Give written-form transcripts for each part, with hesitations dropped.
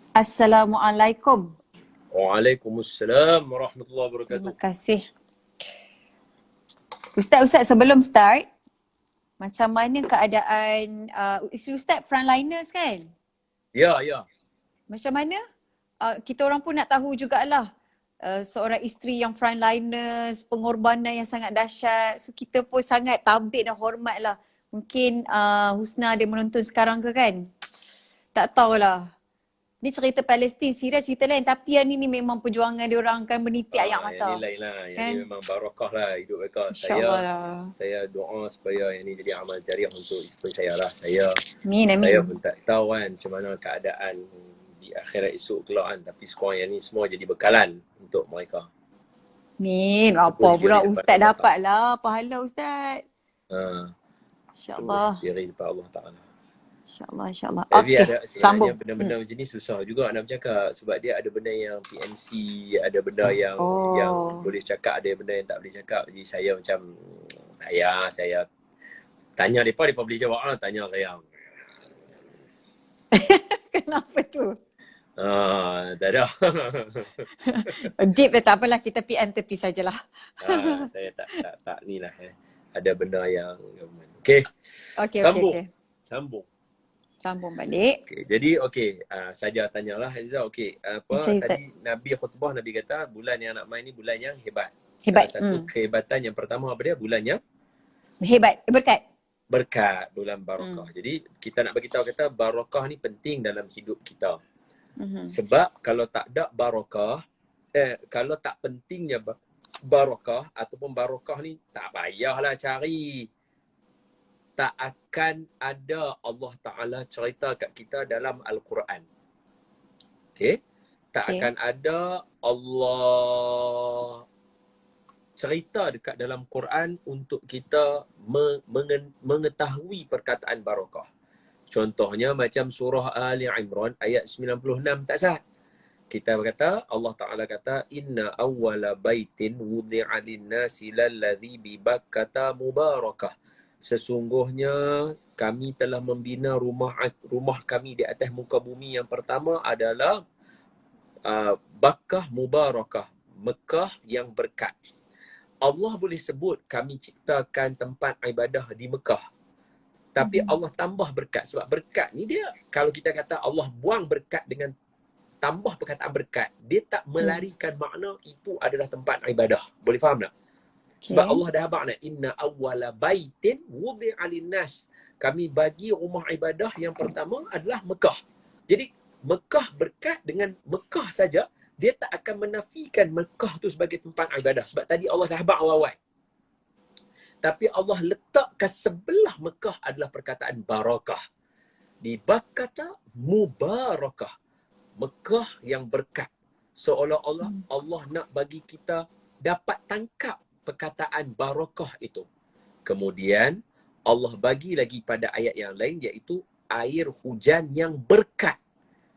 Assalamualaikum. Waalaikumsalam warahmatullahi Terima wabarakatuh. kasih. Ustaz, sebelum start, macam mana keadaan isteri Ustaz frontliners kan? Ya, ya. Macam mana? Kita orang pun nak tahu jugalah. Seorang isteri yang frontliners, pengorbanan yang sangat dahsyat. So kita pun sangat tabik dan hormat lah. Mungkin Husna dia menonton sekarang ke kan? Tak tahulah. Ni cerita Palestin, Syria cerita lain. Tapi yang ni memang perjuangan dia orang kan menitik air Yang ni mata. lain lah. Yang ni Kan? memang barakah lah hidup mereka. InsyaAllah lah. Saya doa supaya yang ni jadi amal jariah untuk isteri saya lah. Saya Amin. pun tak tahu kan macam mana keadaan di akhirat esok kelak kan. Tapi sekarang yang ni semua jadi bekalan untuk mereka. Amin. Itu Apa pun pula diri depan Ustaz Allah dapat Ta'ala. lah pahala Ustaz. Itu pun InsyaAllah. diri depan Allah Ta'ala. InsyaAllah. Tapi Okey, ada sambung. sebenarnya benda-benda macam ni susah juga nak bercakap. Sebab dia ada benda yang PNC, ada benda yang boleh cakap, ada benda yang tak boleh cakap. Jadi saya macam, saya tanya mereka boleh jawab lah. Tanya saya. Kenapa tu? Tak ada. Deep tak apalah, kita PN tepi sajalah. Saya tak ni lah. Ada benda yang Okey. Okey. Sambung. Sambung balik. Jadi saja tanyalah Aziza. Tadi Nabi khutbah, Nabi kata bulan yang nak main ni bulan yang hebat. Salah satu kehebatan yang pertama apa dia? Bulan yang hebat, berkat, bulan barakah. Jadi kita nak bagi tahu kata barakah ni penting dalam hidup kita. Sebab kalau tak ada barakah, kalau tak pentingnya barakah ataupun barakah ni tak payahlah cari. Tak akan ada Allah Ta'ala cerita kat kita dalam Al-Quran. Okey? Tak akan ada Allah cerita dekat dalam Quran untuk kita mengetahui perkataan barakah. Contohnya macam surah Ali Imran ayat 96 tak sah. Kita berkata, Allah Ta'ala kata, Inna awwala baitin wudi'a linnasi lalladhi bi Bakkata mubarakah. Sesungguhnya kami telah membina rumah kami di atas muka bumi yang pertama adalah Bakkah mubarakah, Mekah yang berkat. Allah boleh sebut kami ciptakan tempat ibadah di Mekah. Tapi Allah tambah berkat. Sebab berkat ni dia, kalau kita kata Allah buang berkat dengan tambah perkataan berkat, dia tak melarikan makna itu adalah tempat ibadah. Boleh faham tak? Sebab Allah dah habaq nak inna awwala baitin wudi'a linnas. Kami bagi rumah ibadah yang pertama adalah Mekah. Jadi Mekah berkat dengan Mekah saja, dia tak akan menafikan Mekah tu sebagai tempat ibadah. Sebab tadi Allah dah habaq awal-awal. Tapi Allah letakkan sebelah Mekah adalah perkataan barakah. Di Bakkata mubarakah. Mekah yang berkat. Seolah-olah Allah nak bagi kita dapat tangkap perkataan barakah itu. Kemudian Allah bagi lagi pada ayat yang lain iaitu air hujan yang berkat.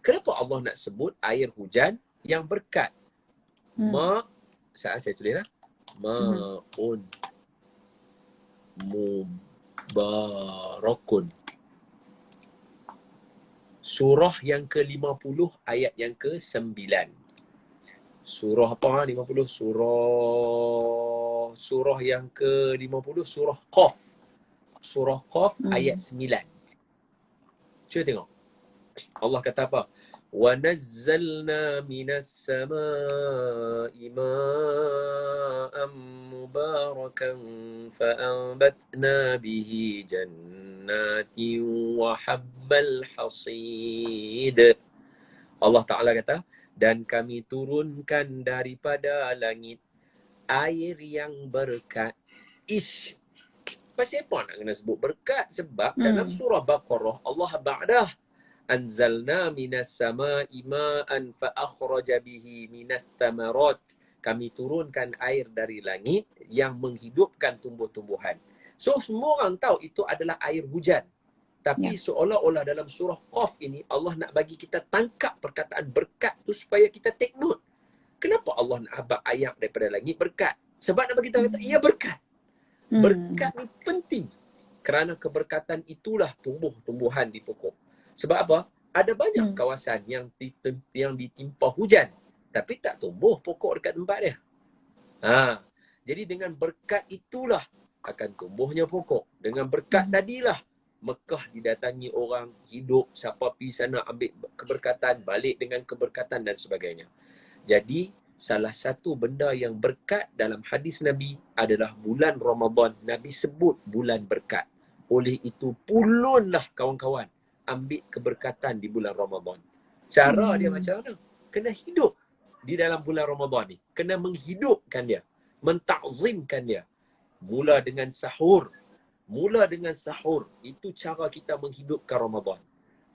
Kenapa Allah nak sebut air hujan yang berkat? Saya tulis lah. Ma'un mubarakun. Surah yang ke-50 ayat yang ke-9. Surah apa? 50 surah yang ke-50 surah Qaf. Surah Qaf ayat 9. Cuba tengok. Allah kata apa? Wa nazzalna minas samaa'i ma'an mubarakan fa'anbatna bihi jannatin wa habbal hasid. Allah Ta'ala kata, dan kami turunkan daripada langit air yang berkat. Pasal apa nak kena sebut berkat? Sebab dalam surah Baqarah Allah ba'dah anzalna minas sama'i ma'an fa akhraja bihi minas thamarat. Kami turunkan air dari langit yang menghidupkan tumbuh-tumbuhan. So semua orang tahu itu adalah air hujan. Tapi seolah-olah dalam surah Qaf ini Allah nak bagi kita tangkap perkataan berkat tu supaya kita take note. Kenapa Allah nak habaq ayat daripada langit berkat? Sebab nak bagi tahu kata ia berkat. Berkat ni penting. Kerana keberkatan itulah tumbuh-tumbuhan di pokok. Sebab apa? Ada banyak kawasan yang ditimpa hujan, tapi tak tumbuh pokok dekat tempat dia. Jadi dengan berkat itulah akan tumbuhnya pokok. Dengan berkat tadilah Mekah didatangi orang, hidup, siapa pergi sana ambil keberkatan, balik dengan keberkatan dan sebagainya. Jadi salah satu benda yang berkat dalam hadis Nabi adalah bulan Ramadan. Nabi sebut bulan berkat. Oleh itu pulunlah kawan-kawan ambil keberkatan di bulan Ramadan. Cara dia macam mana? Kena hidup di dalam bulan Ramadan ni. Kena menghidupkan dia, mentakzimkan dia. Mula dengan sahur. Itu cara kita menghidupkan Ramadan.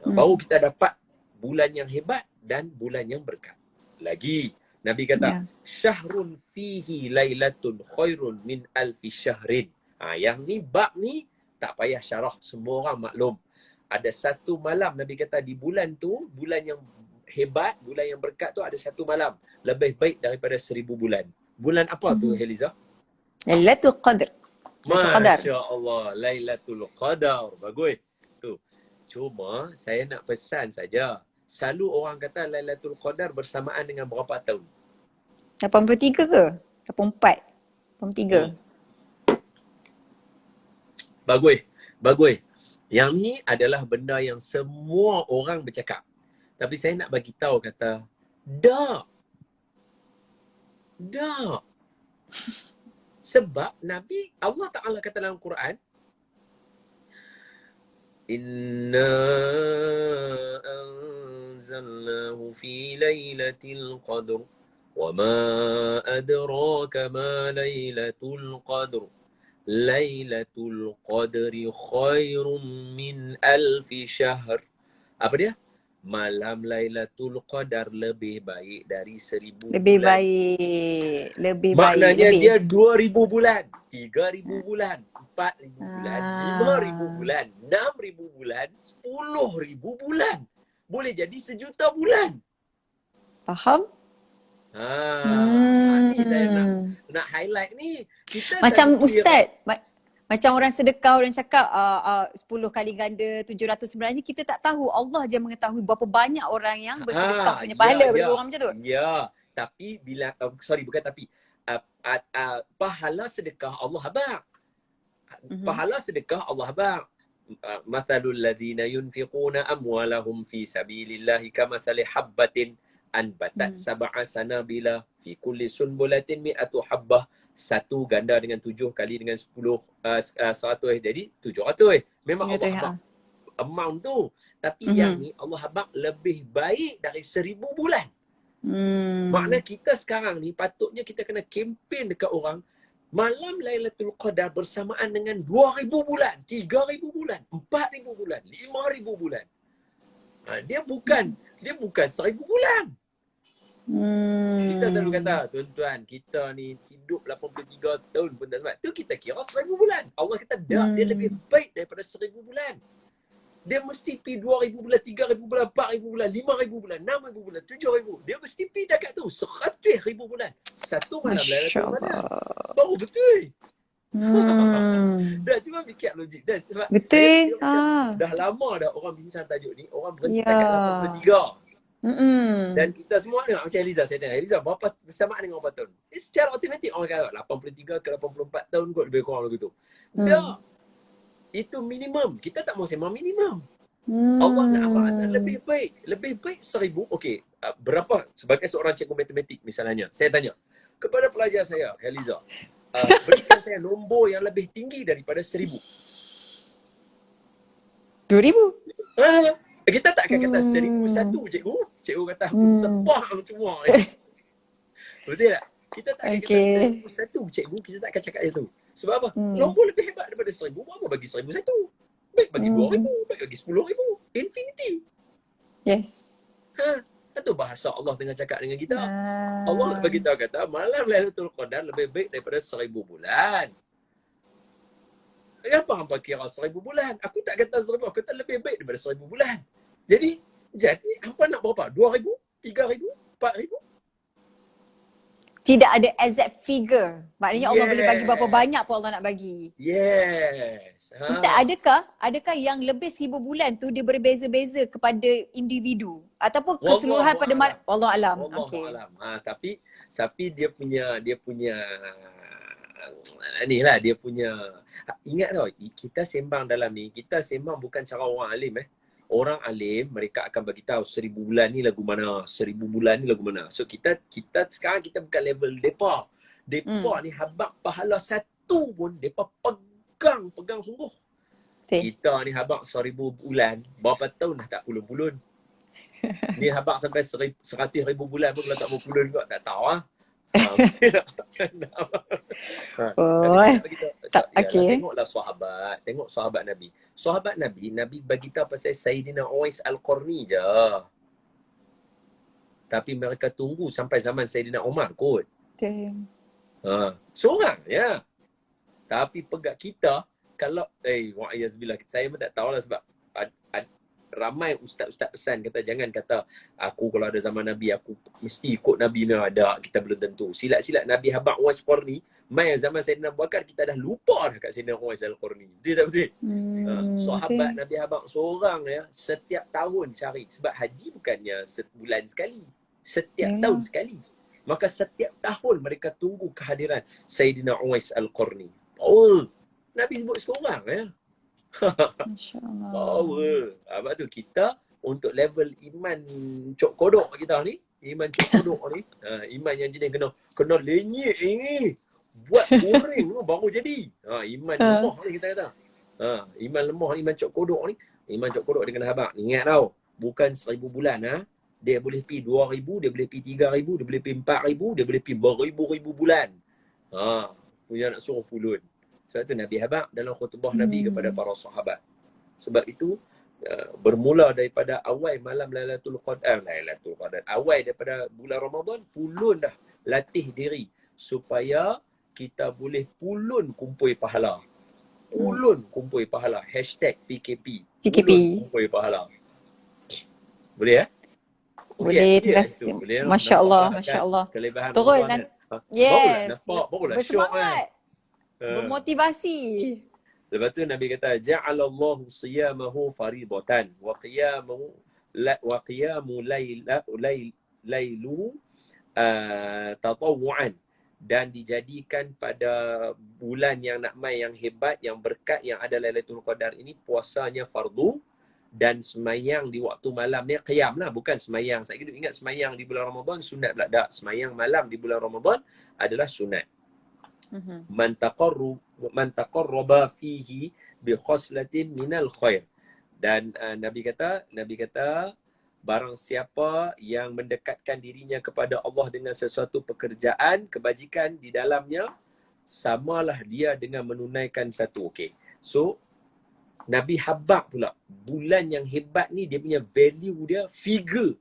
Baru kita dapat bulan yang hebat dan bulan yang berkat. Lagi Nabi kata, syahrun fihi lailatun khairun min alfi syahrin. Yang ni bab ni tak payah syarah, semua orang maklum. Ada satu malam Nabi kata di bulan tu, bulan yang hebat, bulan yang berkat tu ada satu malam lebih baik daripada 1000 bulan. Bulan apa tu Heliza? Lailatul Qadr. Masya Allah, Lailatul Qadar. Bagus. Tu. Cuma saya nak pesan saja. Selalu orang kata Lailatul Qadar bersamaan dengan berapa tahun? 83 ke? 84? 83? Bagus. Yang ni adalah benda yang semua orang bercakap. Tapi saya nak bagi tahu kata, dak. Sebab Nabi, Allah Ta'ala kata dalam Quran, Inna anzalnahu fi laylatil qadr wa ma adraka ma laylatul qadr. Lailatul Qadri khairum min alfi syahr. Apa dia? Malam Lailatul Qadar lebih baik dari 1000 Lebih bulan. baik. Maknanya dia 2000 bulan, 3000 bulan, 4000 bulan, 5000 bulan, 6000 bulan, 10000 bulan. Boleh jadi 1,000,000 bulan. Faham? Ni saya nak highlight ni. Kita macam Ustaz, macam orang sedekah, orang cakap 10 kali ganda 700 sebenarnya kita tak tahu. Allah je mengetahui berapa banyak orang yang bersedekah punya pahala bagi orang macam tu. Ya, tapi bila pahala sedekah Allah habaq. Pahala sedekah Allah habaq. Mathalul ladzina yunfiquna amwalahum fi sabilillahi kamathali habbatin anbatat sab'a sanabila fi kulli sunbulatin mi'atu habbah. Satu ganda dengan 7 kali dengan 10 100 jadi 700. Memang Allah habaq amount tu. Tapi yang ni Allah habaq lebih baik dari 1000 bulan. Makna kita sekarang ni patutnya kita kena kempen dekat orang. Malam Lailatul Qadar bersamaan dengan 2000 bulan, 3000 bulan, 4000 bulan, 5000 bulan. Dia bukan 1000 bulan. Kita selalu kata, tuan-tuan, kita ni hidup 83 tahun pun tak sebab. Tu kita kira 1000 bulan. Allah kata, dia lebih baik daripada 1000 bulan. Dia mesti pergi 2000 bulan, 3000 bulan, 4000 bulan, 5000 bulan, 6000 bulan, 7000. Dia mesti pergi dekat tu, 100,000 bulan. Satu malam Lailatul Qadar. Baru betul. Dah cuma fikir logik dah. Sebab betul. Dah lama dah orang bincang tajuk ni. Orang berhenti dekat 83. Dan kita semua ni macam Eliza, saya tanya Eliza berapa bersamaan dengan berapa tahun? Secara automatik orang kata 83 ke 84 tahun kot, lebih kurang begitu. Dah. Itu minimum. Kita tak mau sembang minimum. Allah nak apa? Nak lebih baik 1000. Okey, berapa sebagai seorang cikgu matematik misalnya, saya tanya kepada pelajar saya, Eliza, berikan saya nombor yang lebih tinggi daripada 1000. 2000. Kita tak akan kata 1001 cikgu. Cikgu kata sepah semua. Betul tak? Kita tak akan kata 1001 cikgu. Kita tak akan cakap itu. Sebab apa? Nombor lebih hebat daripada 1000. Apa bagi 1001? Baik bagi 2000. Baik bagi 10,000. Infinity. Yes. Itu bahasa Allah tengah cakap dengan kita. Allah nak bagi tahu kata malam Lailatul Qadar lebih baik daripada 1000 bulan. Kenapa hampa kira 1000 bulan? Aku tak kata 1000, aku kata lebih baik daripada 1000 bulan. Jadi hampa nak berapa? 2000, 3000, 4000? Tidak ada exact figure. Maknanya Allah boleh bagi berapa Yes. banyak pun Allah nak bagi. Yes. Ustaz, adakah yang lebih 1,000 bulan tu dia berbeza-beza kepada individu ataupun keseluruhan Wallahu pada a'lam. Allah alam. Wallahu Okey. a'lam. Tapi dia punya ni lah, dia punya, ingat tau, kita sembang dalam ni, kita sembang bukan cara orang alim Orang alim mereka akan bagi tahu 1,000 bulan ni lagu mana, 1,000 bulan ni lagu mana. So kita sekarang kita bukan level depa. Depa ni habaq pahala satu pun depa pegang sungguh. Betul. Kita ni habaq 1,000 bulan, berapa tahun dah tak pulun-pulun. Ni habaq sampai 100,000 bulan pun kalau tak berpulun kot, tak tahu ah. Mesti nak Oh, okey. Tengoklah sahabat, tengok sahabat Nabi. Sahabat Nabi bagi tahu pasal Sayyidina Uwais Al-Qarni je. Tapi mereka tunggu sampai zaman Sayyidina Umar kot. Betul. Seorang ya. Tapi pegak kita kalau wa'iyazbillah, saya pun tak tahulah sebab ramai ustaz-ustaz pesan kata jangan kata aku kalau ada zaman Nabi aku mesti ikut Nabi ni, ada kita belum tentu. Silat-silat Nabi habaq Uwais Qarni, mai zaman Sayyidina Abu Bakar kita dah lupa dah kat Sayyidina Uwais Al-Qarni. Betul tak betul? Sahabat Nabi habaq seorang ya, setiap tahun cari, sebab haji bukannya sebulan sekali, setiap tahun sekali. Maka setiap tahun mereka tunggu kehadiran Sayyidina Uwais Al-Qarni. Oh, Nabi sebut seorang ya. Masya-Allah. Power. Sebab tu kita untuk level iman cok kodok kita ni, iman cok kodok ni, iman yang jenis kena lenyek ini. Buat goreng tu baru jadi. Iman lemah ni kita kata. Iman lemah, iman cok kodok ni. Iman cok kodok dia kena habaq. Ingat tau, bukan 1,000 bulan Dia boleh pi 2,000, dia boleh pi 3,000, dia boleh pi 4,000, dia boleh pi beribu-ribu bulan. Punya nak suruh pulun. Sebab tu Nabi habaq dalam khutbah Nabi kepada para sahabat. Sebab itu bermula daripada awal malam Lailatul Qadar, awal daripada bulan Ramadan, pulun dah latih diri supaya kita boleh pulun kumpul pahala. Pulun kumpul pahala. #PKP. Pulun kumpul pahala. Boleh Boleh, terima kasih. Masya-Allah, masya-Allah. Kelebihan Turun Ramadan. Yes. Barulah bersemangat. Bermotivasi. Lepas tu Nabi kata ja'alallahu siyamahu faridatan wa qiyamu lailuhu tatawu'an, dan dijadikan pada bulan yang nak mai yang hebat, yang berkat, yang ada Lailatul Qadar ini puasanya fardu, dan semayang di waktu malam ni qiyam lah, bukan semayang. Saya ingat semayang di bulan Ramadan sunat pula. Tak, semayang malam di bulan Ramadan adalah sunat. Man taqarraba fihi bi khoslatin minal khair. Dan Nabi kata barang siapa yang mendekatkan dirinya kepada Allah dengan sesuatu pekerjaan kebajikan di dalamnya, samalah dia dengan menunaikan satu. Okey. So Nabi habaq pula bulan yang hebat ni, dia punya value dia figure.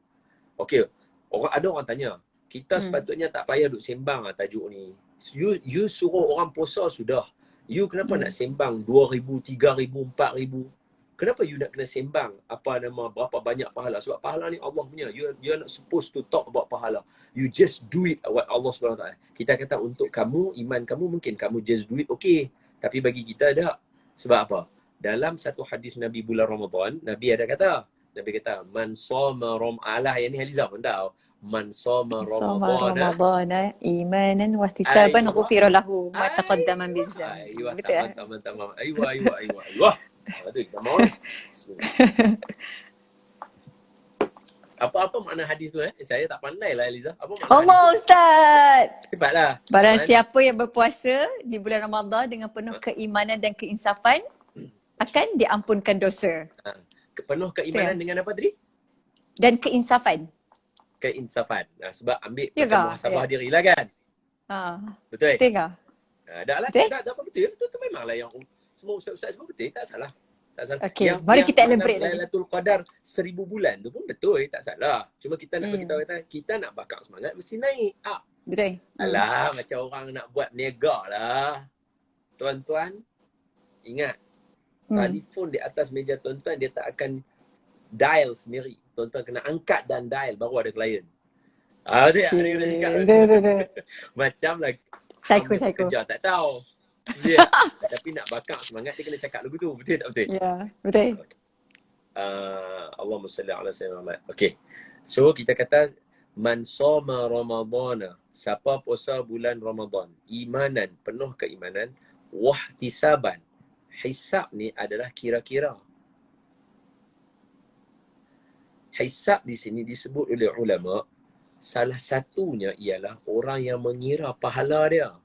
Okey. Ada orang tanya, kita sepatutnya tak payah duk sembang tajuk ni. You suruh orang puasa sudah. You kenapa nak sembang 2,000, 3,000, 4,000? Kenapa you nak kena sembang berapa banyak pahala? Sebab pahala ni Allah punya. You're not supposed to talk about pahala. You just do it what Allah SWT. Kita kata untuk kamu, iman kamu mungkin kamu just do it, okay. Tapi bagi kita tak. Sebab apa? Dalam satu hadis Nabi bulan Ramadan, Nabi kata man shoma yang ni Haliza pun tahu. Man shoma Ramadana imanan wa ihtisaban ghufira lahu ma taqaddama min dhanbi. Betul. Tamam. Aywa. Betul, kita mau. Apa makna hadis tu Saya tak pandai lah Haliza. Apa makna? Allah Ustaz. Cepatlah. Barang siapa yang berpuasa di bulan Ramadan dengan penuh keimanan dan keinsafan, akan diampunkan dosa. Penuh keimanan dengan apa tadi? Dan keinsafan. Keinsafan. Sebab ambil macam muhasabah diri lah kan? Betul? Betul ke? Dah lah. Tak apa betul. Itu memanglah yang semua ustaz-ustaz semua betul. Tak salah. Okey, mari kita elaborate lagi. Lailatul Qadar 1,000 bulan tu pun betul. Tak salah. Cuma kita nak beritahu kita nak bakar semangat mesti naik. Betul. Alah, macam orang nak buat niaga lah. Tuan-tuan, ingat. Telefon di atas meja tuan-tuan, dia tak akan dial sendiri. Tuan-tuan kena angkat dan dial baru ada klien. Dia kena cakap. Cik. Macam lah Psycho, hamba psycho. pekerja tak tahu. Dia. Tapi nak bakar semangat dia kena cakap lagu tu. Betul tak betul? Ya, betul. Allahumma salli ala sayyidina Muhammad. Okay. So kita kata man soma ramadana, siapa puasa bulan Ramadan, imanan, penuh keimanan, wahtisaban. Hisab ni adalah kira-kira. Hisab di sini disebut oleh ulama, salah satunya ialah orang yang mengira pahala dia.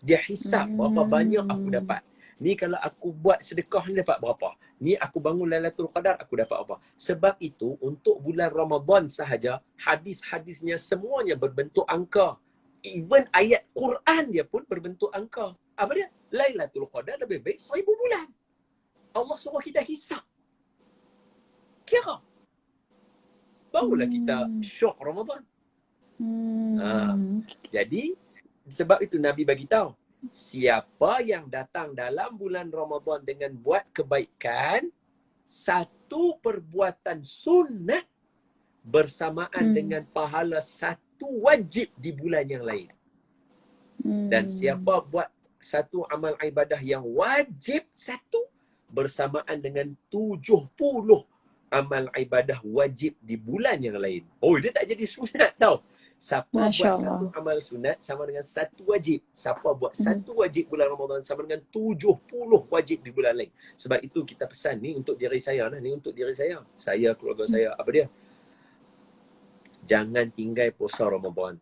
Dia hisab berapa banyak aku dapat. Ni kalau aku buat sedekah ni dapat berapa. Ni aku bangun Lailatul Qadar aku dapat apa. Sebab itu untuk bulan Ramadan sahaja hadis-hadisnya semuanya berbentuk angka. Even ayat Quran dia pun berbentuk angka. Apa dia? Lailatul Qadar lebih baik 1000 bulan. Allah suruh kita hisab. Kira. Barulah kita syok Ramadan. Jadi sebab itu Nabi bagi tahu, siapa yang datang dalam bulan Ramadan dengan buat kebaikan, satu perbuatan sunat bersamaan dengan pahala satu wajib di bulan yang lain. Dan siapa buat satu amal ibadah yang wajib satu bersamaan dengan 70 amal ibadah wajib di bulan yang lain. Oh, dia tak jadi sunat tau. Siapa buat satu amal sunat sama dengan satu wajib. Siapa buat satu wajib bulan Ramadan sama dengan 70 wajib di bulan lain. Sebab itu kita pesan ni untuk diri saya lah. Ni untuk diri saya. Saya, keluarga saya. Apa dia? Jangan tinggal puasa Ramadan.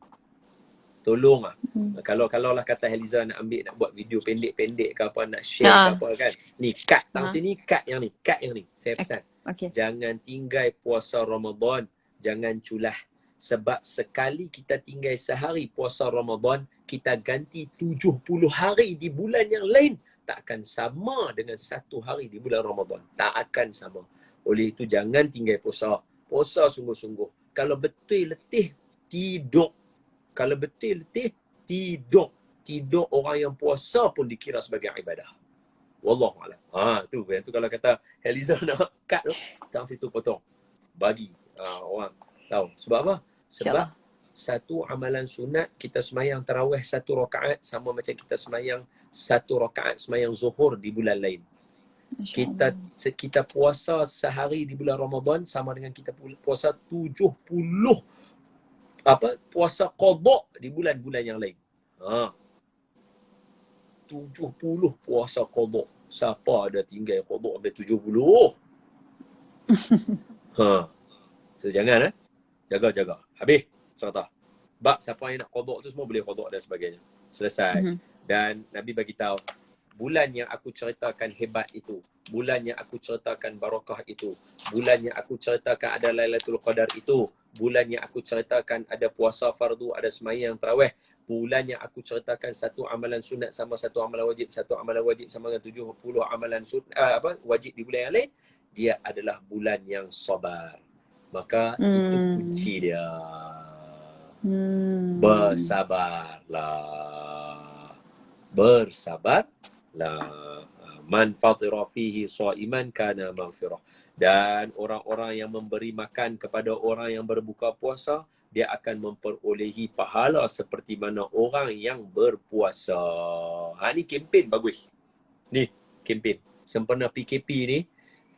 Tolong lah. Kalau lah kata Heliza nak ambil, nak buat video pendek-pendek ke apa, nak share ke apa kan. Ni cut tang sini, cut yang ni. Cut yang ni. Saya pesan. Okay. Jangan tinggal puasa Ramadan. Jangan culah. Sebab sekali kita tinggal sehari puasa Ramadan, kita ganti 70 hari di bulan yang lain. Tak akan sama dengan satu hari di bulan Ramadan. Tak akan sama. Oleh itu jangan tinggal puasa. Puasa sungguh-sungguh. Kalau betul letih, tidur. Kalau betul letih, tidur. Tidur orang yang puasa pun dikira sebagai ibadah. Wallahualam. Tu. Yang tu kalau kata Heliza nak cut tu, tang situ potong. Bagi orang tahu. Sebab apa? Sebab satu amalan sunat, kita semayang tarawih 1 rakaat sama macam kita semayang 1 rakaat semayang zuhur di bulan lain. Kita puasa sehari di bulan Ramadan sama dengan kita puasa 70 puasa qada di bulan-bulan yang lain. 70 puasa qada. Siapa ada tinggal qada sampai 70? So jangan jaga-jaga. Habis serta. Bab siapa yang nak qada tu semua boleh qada dan sebagainya. Selesai. Dan Nabi bagi tahu, bulan yang aku ceritakan hebat itu, bulan yang aku ceritakan barakah itu, bulan yang aku ceritakan ada Lailatul Qadar itu, bulan yang aku ceritakan ada puasa fardu, ada sembahyang tarawih, bulan yang aku ceritakan satu amalan sunat sama satu amalan wajib, satu amalan wajib sama dengan 70 amalan sunat wajib di bulan yang lain, dia adalah bulan yang sabar. Maka itu kunci dia. Bersabarlah. Man fatira fihi shaiman kana maghfirah. Dan orang-orang yang memberi makan kepada orang yang berbuka puasa, dia akan memperolehi pahala seperti mana orang yang berpuasa. Ni kempen bagus. Ni kempen sempena PKP ni.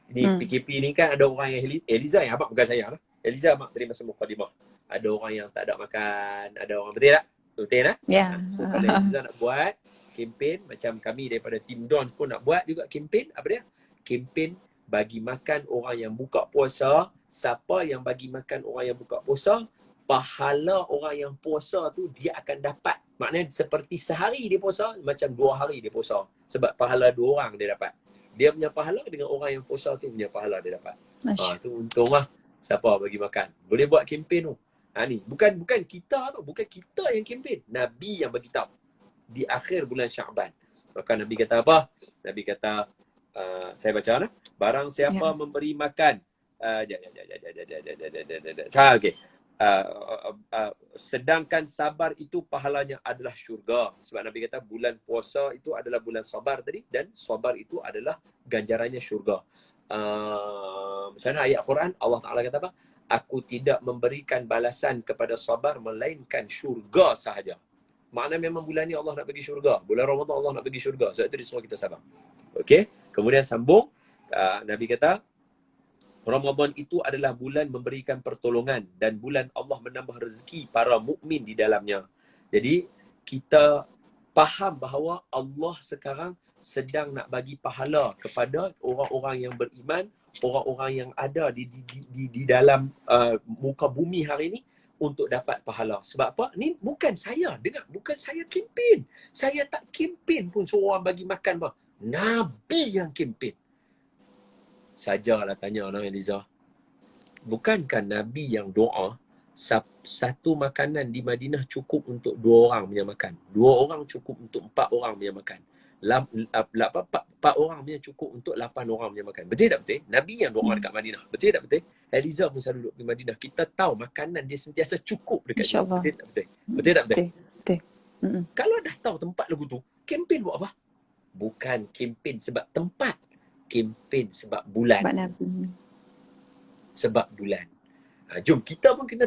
PKP ni kan ada orang yang Heliza yang abang, bukan saya lah. Heliza abang tadi masa mukadimah. Ada orang yang tak ada makan, ada orang, betul tak? Betul tak? Ya. So kalau Heliza nak buat kempen, macam kami daripada Team Dons pun nak buat juga kempen, apa dia? Kempen bagi makan orang yang buka puasa. Siapa yang bagi makan orang yang buka puasa, pahala orang yang puasa tu dia akan dapat. Maknanya seperti sehari dia puasa, macam 2 hari dia puasa. Sebab pahala 2 orang dia dapat. Dia punya pahala dengan orang yang puasa tu punya pahala dia dapat. Tu untunglah siapa bagi makan. Boleh buat kempen tu. Ni bukan kita tu, bukan kita yang kempen. Nabi yang bagi tahu di akhir bulan Syaban. Maka Nabi kata apa? Nabi kata saya baca barang siapa memberi makan okey. Sedangkan sabar itu pahalanya adalah syurga. Sebab Nabi kata bulan puasa itu adalah bulan sabar tadi, dan sabar itu adalah ganjarannya syurga. Macam mana ayat Quran Allah Ta'ala kata apa? aku tidak memberikan balasan kepada sabar melainkan syurga sahaja. Makna memang bulan ni Allah nak bagi syurga. Bulan Ramadan Allah nak bagi syurga. Sebab itu dia suruh kita sabar. Okey. Kemudian sambung. Nabi kata, Ramadan itu adalah bulan memberikan pertolongan dan bulan Allah menambah rezeki para mukmin di dalamnya. Jadi kita faham bahawa Allah sekarang sedang nak bagi pahala kepada orang-orang yang beriman, orang-orang yang ada di dalam muka bumi hari ini untuk dapat pahala. Sebab apa? Ni bukan saya, dengar, bukan saya kempen. Saya tak kempen pun suruh orang bagi makan apa. Nabi yang kempen. Sajalah tanya orang Eliza. Bukankah Nabi yang doa satu makanan di Madinah cukup untuk 2 orang punya makan. 2 orang cukup untuk 4 orang punya makan. 4 orang punya cukup untuk 8 orang punya makan. Betul tak betul? Nabi yang doa dekat Madinah. Betul tak betul? Eliza pun selalu duduk di Madinah. Kita tahu makanan dia sentiasa cukup dekat dia. Betul tak betul? Betul tak betul? Betul. Kalau dah tahu tempat lagu tu, kempen buat apa? Bukan kempen sebab tempat. Kempen sebab bulan. Sebab Nabi. Sebab bulan. Jom kita pun kena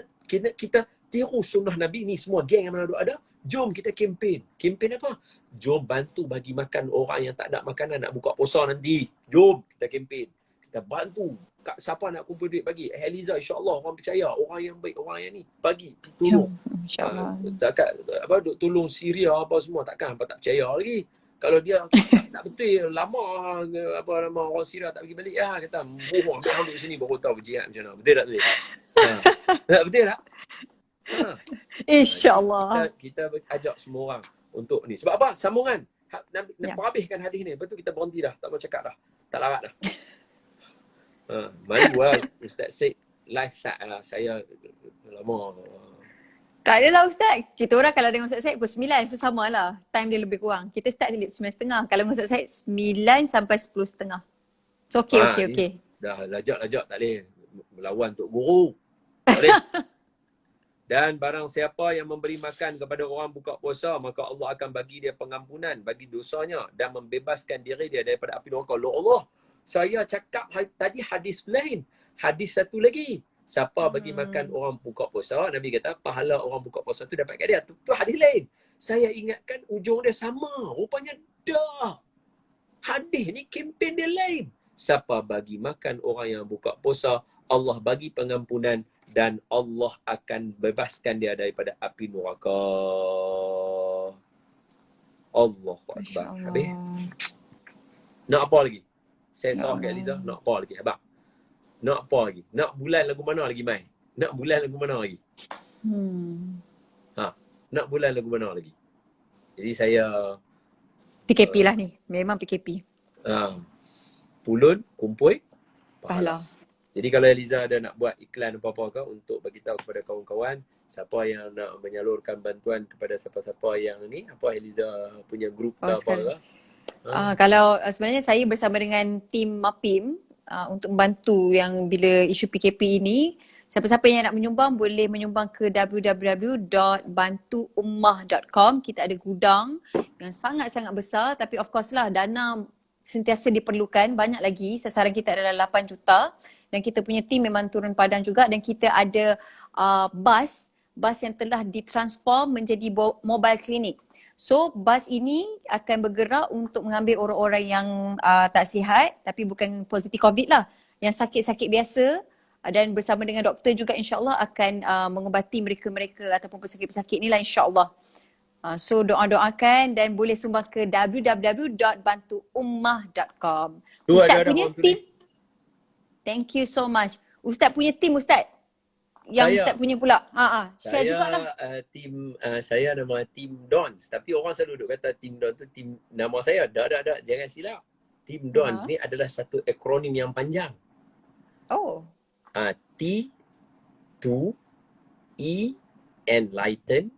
kita tiru sunnah Nabi ni, semua geng yang mana ada. Jom kita kempen. Kempen apa? Jom bantu bagi makan orang yang tak ada makanan nak buka puasa nanti. Jom kita kempen. Kita bantu. Siapa nak kumpul duit bagi? Eliza, insya-Allah orang percaya, orang yang baik, orang yang ni bagi tolong. Insya-Allah. Takkan duk tolong Syria apa semua, takkan hangpa tak percaya lagi. Kalau dia tak betul, lama nama orang Syria tak pergi balik kata bohong, ambil duduk sini baru tahu berjihad macam mana. Betul tak betul? Betul tak? InsyaAllah. Kita ajak semua orang untuk ni. Sebab apa? Sambungan. Nak habiskan hadis ni. Lepas tu kita berhenti dah. Tak mau cakap dah. Tak larat dah. Malu Ustaz Syed live set lah. Saya lama. Tak adalah Ustaz. Kita orang kalau dengan Ustaz Syed pukul 9. So sama lah. Time dia lebih kurang. Kita start 9.30. Kalau dengan Ustaz Syed 9 sampai 10.30. So okay. Dah lajak tak boleh. Melawan Tok Guru. Tak boleh. Dan barang siapa yang memberi makan kepada orang buka puasa, maka Allah akan bagi dia pengampunan bagi dosanya dan membebaskan diri dia daripada api neraka. Allah, saya cakap tadi hadis lain. Hadis satu lagi. Siapa bagi makan orang buka puasa, Nabi kata pahala orang buka puasa tu dapat kat dia. Tu hadis lain. Saya ingatkan ujung dia sama. Rupanya dah. Hadis ni kempen dia lain. Siapa bagi makan orang yang buka puasa, Allah bagi pengampunan dan Allah akan bebaskan dia daripada api neraka. Allahu Akbar. Habis? Nak apa lagi? Saya salah kat Liza. Nak apa lagi? Abang? Nak apa lagi? Nak bulan lagu mana lagi, Mai? Nak bulan lagu mana lagi? Nak bulan lagu mana lagi? Jadi saya PKP lah ni. Memang PKP. Pulun, kumpul, Pahala. Jadi kalau Eliza ada nak buat iklan apa-apa ke untuk bagi tahu kepada kawan-kawan, siapa yang nak menyalurkan bantuan kepada siapa-siapa yang ni, apa Eliza punya grup ke apa ke? Kalau sebenarnya saya bersama dengan tim MAPIM untuk membantu yang bila isu PKP ini, siapa-siapa yang nak menyumbang boleh menyumbang ke www.bantuummah.com. Kita ada gudang yang sangat-sangat besar, tapi of course lah dana sentiasa diperlukan, banyak lagi. Sasaran kita adalah 8 juta. Dan kita punya tim memang turun padang juga, dan kita ada bus yang telah ditransform menjadi mobile clinic. So bus ini akan bergerak untuk mengambil orang-orang yang tak sihat, tapi bukan positif COVID lah, yang sakit-sakit biasa, dan bersama dengan doktor juga insyaAllah akan mengubati mereka-mereka ataupun pesakit-pesakit ni lah insyaAllah. So doa-doakan dan boleh sumbang ke www.bantuummah.com. Ustaz punya tim. Thank you so much. Ustaz punya tim, Ustaz. Yang Ustaz punya pula. Share jugalah. Saya nama Tim Dons. Tapi orang selalu duk kata Tim Dons tu tim nama saya. Tak. Jangan silap. Tim Dons ni adalah satu akronim yang panjang. Oh. T, to, E, enlighten,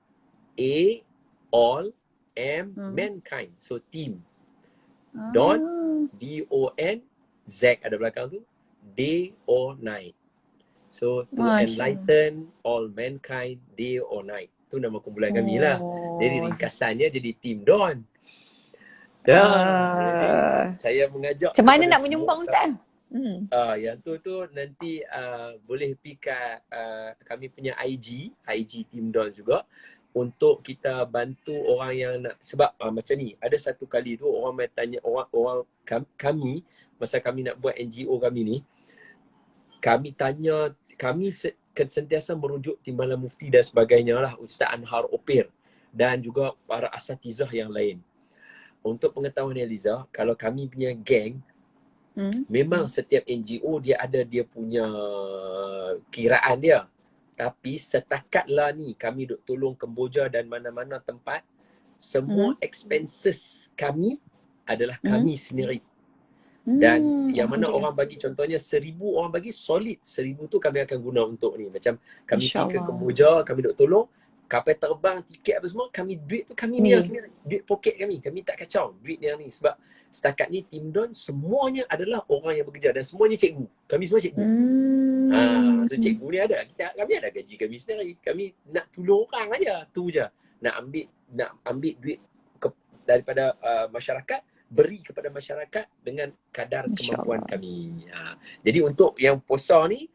A, all, M, mankind. So team. Dons, D-O-N, Z ada belakang tu. Day or night. So to enlighten all mankind, day or night. Tu nama kumpulan kami lah. Jadi ringkasannya jadi Team Dawn. Saya mengajak. Macam mana nak menyumbang Ustaz? Yang tu nanti boleh pergi kat kami punya IG Team Don juga untuk kita bantu orang yang nak, sebab macam ni, ada satu kali tu orang mai tanya, orang kami masa kami nak buat NGO kami ni, kami tanya, kami sentiasa merujuk Timbalan Mufti dan sebagainya lah, Ustaz Anhar Opir dan juga para asatizah yang lain. Untuk pengetahuan Eliza, kalau kami punya geng, memang setiap NGO dia ada dia punya kiraan dia. Tapi setakatlah ni kami duk tolong Kemboja dan mana-mana tempat, semua expenses kami adalah kami sendiri. Dan yang mana orang bagi, contohnya 1,000 orang bagi solid, 1,000 tu kami akan guna untuk ni. Macam kami pergi ke Kemboja, kami duk tolong, kapal terbang, tiket apa semua, kami duit tu kami punya sendiri. Duit poket kami tak kacau duit yang ni. Sebab setakat ni Team Don semuanya adalah orang yang bekerja dan semuanya cikgu. Kami semua cikgu. So cikgu ni ada, kami ada gaji kami sendiri. Kami nak tolong orang aja, tu je. Nak ambil duit daripada masyarakat, beri kepada masyarakat dengan kadar kemampuan kami. Jadi untuk yang posa ni,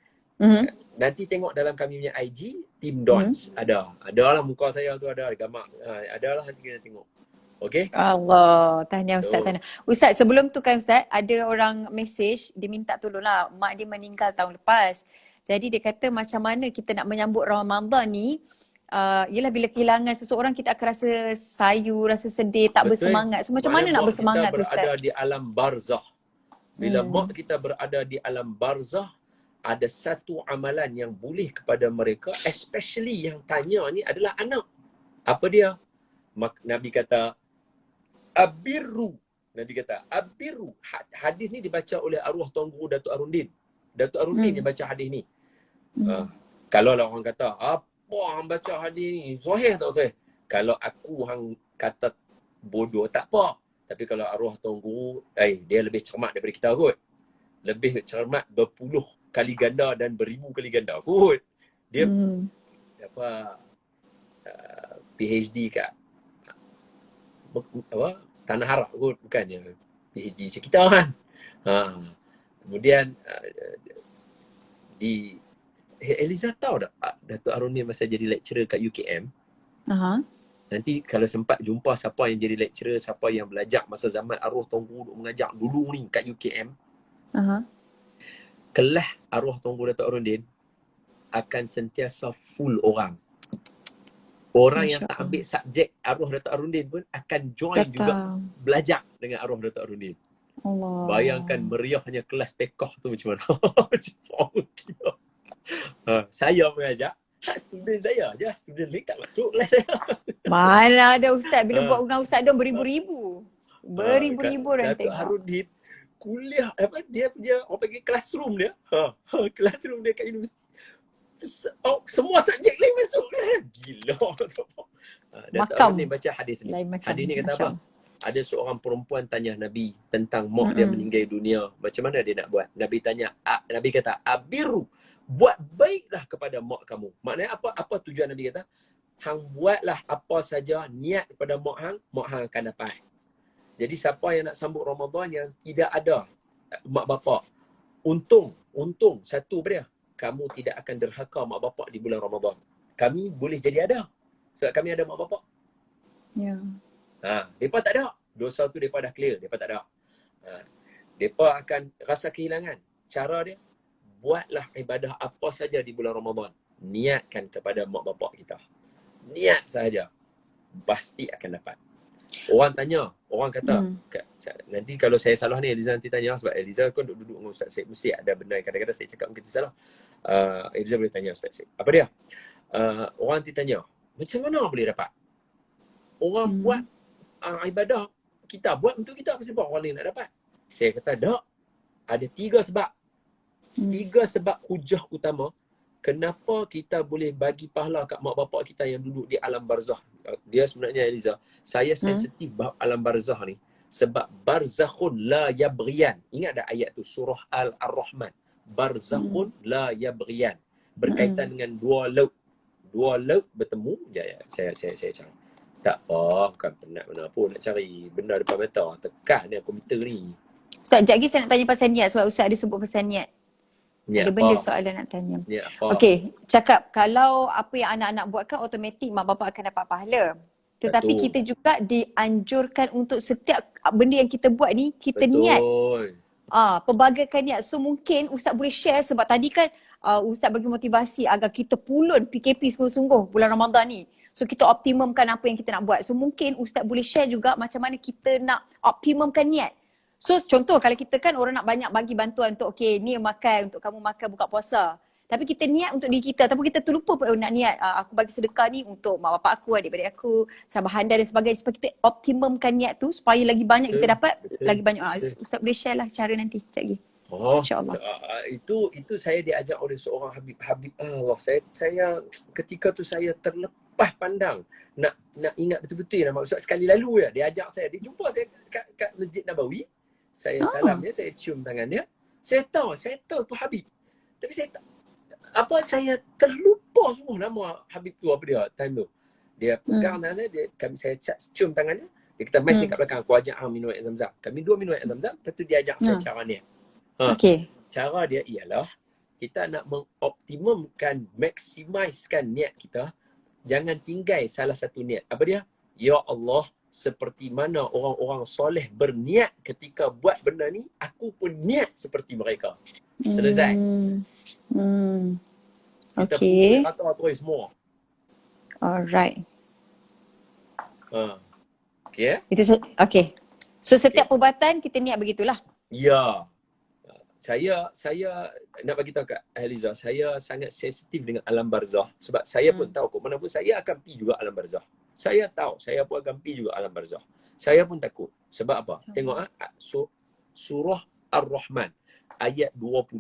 nanti tengok dalam kami punya IG Team Dons, ada lah muka saya tu, ada gambar, ada lah, nanti kita tengok. Okay? Allah, tahniah Ustaz, tahniah. Ustaz, sebelum tu kan Ustaz, ada orang message, dia minta tolong lah, mak dia meninggal tahun lepas. Jadi dia kata macam mana kita nak menyambut Ramadan ni, yelah bila kehilangan seseorang kita akan rasa sayu, rasa sedih, tak bersemangat. So macam mana nak bersemangat tu Ustaz? Kita berada di alam barzah. Bila mak kita berada di alam barzah, ada satu amalan yang boleh kepada mereka, especially yang tanya ni adalah anak. Apa dia? Nabi kata, abirru. Nabi kata, abirru. Hadis ni dibaca oleh arwah Tuan Guru Datuk Arundin. Datuk Arundin yang baca hadis ni. Kalau lah orang kata, apa orang baca hadis ni? Sahih tak sahih? Kalau aku hang kata bodoh, tak apa. Tapi kalau arwah Tuan Guru, dia lebih cermat daripada kita kot. Lebih cermat berpuluh kali ganda dan beribu kali ganda kot. Dia PhD kat Tanah Harap kot, bukannya PhD macam kita kan. Kemudian di Eliza tahu tak Datuk Aruni masa jadi lecturer kat UKM. Nanti kalau sempat jumpa siapa yang jadi lecturer, siapa yang belajar masa zaman arwah Tuan Guru mengajar dulu ni kat UKM. Kelas arwah Tuan Guru Datuk Arundin akan sentiasa full orang. Orang yang tak ambil subjek arwah Datuk Arundin pun akan join juga belajar dengan arwah Datuk Arundin. Allah. Bayangkan meriahnya kelas pekoh tu macam mana. Saya mengajar, student saya je, student lain tak masuk kelas saya. Mana ada Ustaz, bila buat dengan Ustaz Don beribu-ribu. Beribu-ribu orang Datuk tengok. Arundin kuliah, dia punya orang panggil classroom dia. Classroom dia kat universiti. Semua subjek lain masuk kan. Gila. Datuk Arundin baca hadis ni. Hadis ni kata apa? Ada seorang perempuan tanya Nabi tentang mak dia meninggal dunia. Macam mana dia nak buat? Nabi tanya, Nabi kata, abiru, buat baiklah kepada mak kamu. Maknanya apa? Apa tujuan Nabi kata? Hang buatlah apa saja niat kepada mak hang akan dapat. Jadi siapa yang nak sambut Ramadan yang tidak ada mak bapak, untung satu pada kamu tidak akan derhaka mak bapak di bulan Ramadan. Kami boleh jadi ada sebab kami ada mak bapak. Ya. Mereka tak ada. Dosa tu mereka dah clear. Mereka tak ada. Mereka akan rasa kehilangan. Cara dia, buatlah ibadah apa saja di bulan Ramadan. Niatkan kepada mak bapak kita. Niat saja. Pasti akan dapat. Orang tanya, orang kata, nanti kalau saya salah ni, Eliza nanti tanya. Sebab Eliza kan duduk dengan Ustaz Syed. Mesti ada benda. Kadang-kadang saya cakap mungkin salah. Eliza boleh tanya Ustaz Syed. Apa dia? Orang nanti tanya, macam mana boleh dapat? Orang buat ibadah, kita buat untuk kita, apa sebab orang lain nak dapat? Saya kata tak. Ada 3 sebab. 3 sebab hujah utama kenapa kita boleh bagi pahala kat mak bapak kita yang duduk di alam barzah. Dia sebenarnya Eliza, saya sensitif bab alam barzah ni sebab barzakhun la yabghiyan. Ingat tak ayat tu surah Al-Rahman? Barzakhun la yabghiyan. Berkaitan dengan 2 laut. 2 laut bertemu. Saya cakap. Tak apa, bukan penat mana pun nak cari benda depan mata. Tekan ni komputer ni. Ustaz, sekejap lagi saya nak tanya pasal niat sebab Ustaz ada sebut pasal niat. Niat Ada benda apa? soalan nak tanya. Niat apa? Okey, cakap kalau apa yang anak-anak buat kan automatik mak bapak akan dapat pahala. Tetapi Betul. kita juga dianjurkan untuk setiap benda yang kita buat ni, kita niat. Betul. Pelbagaikan niat. So mungkin Ustaz boleh share sebab tadi kan Ustaz bagi motivasi agar kita pulun PKP sungguh-sungguh bulan Ramadan ni. So kita optimumkan apa yang kita nak buat. So mungkin Ustaz boleh share juga macam mana kita nak optimumkan niat. So contoh kalau kita kan orang nak banyak bagi bantuan untuk okay ni makan, untuk kamu makan buka puasa. Tapi kita niat untuk diri kita ataupun kita terlupa pun nak niat aku bagi sedekah ni untuk mak bapak aku, adik-adik aku, sahabat handal dan sebagainya supaya kita optimumkan niat tu supaya lagi banyak kita dapat, lagi banyak. Ustaz boleh share lah cara nanti sekejap lagi. InsyaAllah. Itu saya diajak oleh seorang Habib Allah. Saya ketika tu saya terlepas pandang nak ingat betul-betul nama Ustaz. Sekali lalu ya dia ajak saya, dia jumpa saya kat Masjid Nabawi. Saya salam dia, saya cium tangan dia. Saya tahu tu Habib. Tapi saya terlupa semua nama Habib tu apa dia time tu. Dia pegang tangan saya, saya cium tangan dia. Dia kata, "Mai kat belakang, aku ajak minum air Zam-Zam." Kami dua minum air Zam-Zam, lepas tu dia ajak saya cara ni. Cara dia ialah kita nak mengoptimumkan, maksimiskan niat kita. Jangan tinggal salah satu niat. Apa dia? Ya Allah, seperti mana orang-orang soleh berniat ketika buat benda ni, aku pun niat seperti mereka. Selesai. Kita pukul rata-rata semua. Alright. Okay. Okay. So setiap perbuatan kita niat begitulah. Ya. Saya nak bagi tahu kat Haliza, saya sangat sensitif dengan alam barzah sebab saya pun tahu kok mana pun saya akan pergi juga alam barzah. Saya tahu saya pun akan pergi juga alam barzah. Saya pun takut. Sebab apa? Tengok surah Ar-Rahman ayat 20.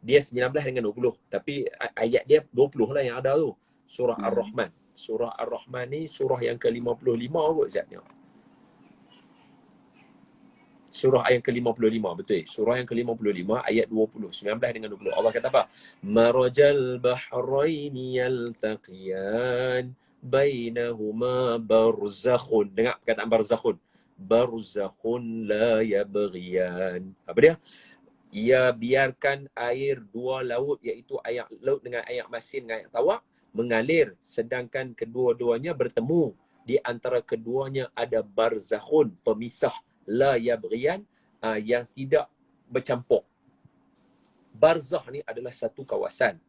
Dia 19 dengan 20, tapi ayat dia 20 lah yang ada tu. Surah Ar-Rahman. Surah Ar-Rahman ni surah yang ke-55 kot Zat tengok. Surah yang ke-55, betul. Surah yang ke-55 ayat 20, 19 dengan 20. Allah kata apa? Marajal bahraini yaltaqiyan bainahuma barzakhun. Dengar perkataan barzakhun. Barzakhun la yabghiyan. Apa dia? Ia biarkan air dua laut, iaitu air laut dengan air masin dengan air tawak mengalir, sedangkan kedua-duanya bertemu. Di antara keduanya ada barzakhun, pemisah, la yabghiyan, yang tidak bercampur. Barzakh ni adalah satu kawasan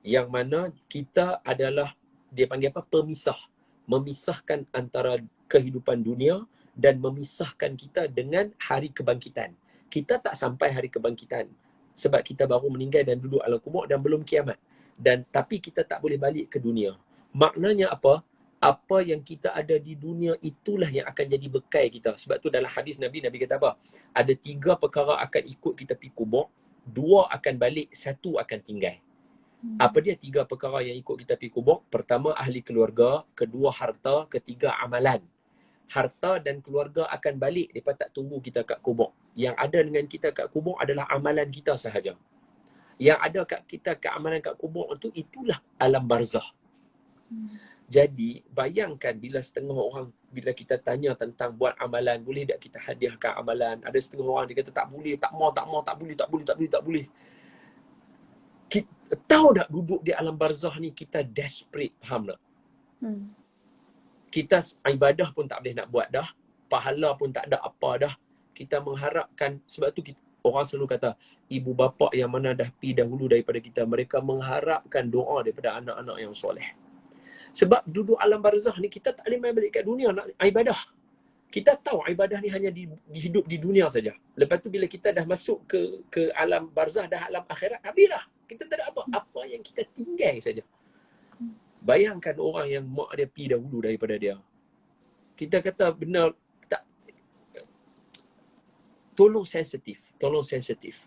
yang mana kita adalah, dia panggil apa? Pemisah. Memisahkan antara kehidupan dunia dan memisahkan kita dengan hari kebangkitan. Kita tak sampai hari kebangkitan sebab kita baru meninggal dan duduk alam kubur dan belum kiamat. Tapi kita tak boleh balik ke dunia. Maknanya apa? Apa yang kita ada di dunia itulah yang akan jadi bekal kita. Sebab tu dalam hadis Nabi kata apa? Ada 3 perkara akan ikut kita pergi kubur, 2 akan balik, 1 akan tinggal. Apa dia 3 perkara yang ikut kita pergi kubur? Pertama, ahli keluarga. Kedua, harta. Ketiga, amalan. Harta dan keluarga akan balik, mereka tak tunggu kita kat kubur. Yang ada dengan kita kat kubur adalah amalan kita sahaja. Yang ada kat kita kat amalan kat kubur itu, itulah alam barzah. Jadi bayangkan bila setengah orang, bila kita tanya tentang buat amalan, boleh tak kita hadiahkan amalan? Ada setengah orang dia kata tak boleh, tak mau, tak boleh. Kita tahu tak duduk di alam barzah ni kita desperate, faham tak? Kita ibadah pun tak boleh nak buat dah, pahala pun tak ada apa dah. Kita mengharapkan, sebab tu orang selalu kata ibu bapa yang mana dah pergi dahulu daripada kita, mereka mengharapkan doa daripada anak-anak yang soleh. Sebab duduk alam barzah ni kita tak boleh main balik kat dunia nak ibadah. Kita tahu ibadah ni hanya hidup di dunia saja. Lepas tu bila kita dah masuk ke alam barzah, dah alam akhirat, habislah. Kita tak ada apa yang kita tinggal saja. Bayangkan orang yang mak dia pergi dahulu daripada dia. Kita kata benar tak, tolong sensitif.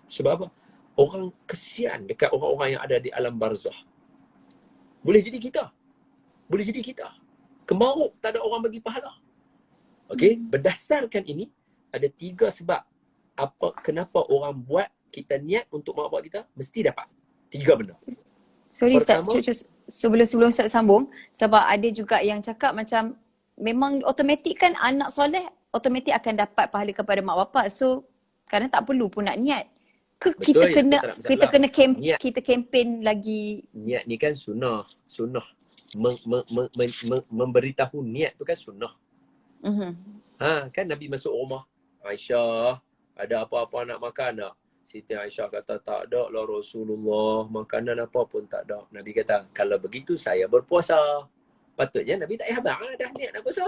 Sebab apa? Orang kesian dekat orang-orang yang ada di alam barzah. Boleh jadi kita. Kemaruk tak ada orang bagi pahala. Okey, berdasarkan ini ada 3 sebab kenapa orang buat, kita niat untuk mak bapak kita mesti dapat 3 benda. Sorry Pertama, Ustaz, sebelum Ustaz sambung, sebab ada juga yang cakap macam memang automatik kan anak soleh automatik akan dapat pahala kepada mak bapak. So Kadang tak perlu pun nak niat. Ke Betul, yang tu tak ada kita masalah. kena Niat, kita kempen lagi. niat ni kan sunnah. Memberitahu niat tu kan sunnah. Kan Nabi masuk rumah Aisyah, ada apa-apa nak makan tak? Siti Aisyah kata, tak ada lah Rasulullah, makanan apa pun tak ada. Nabi kata, kalau begitu saya berpuasa. Patutnya Nabi tak payah abang dah niat nak puasa.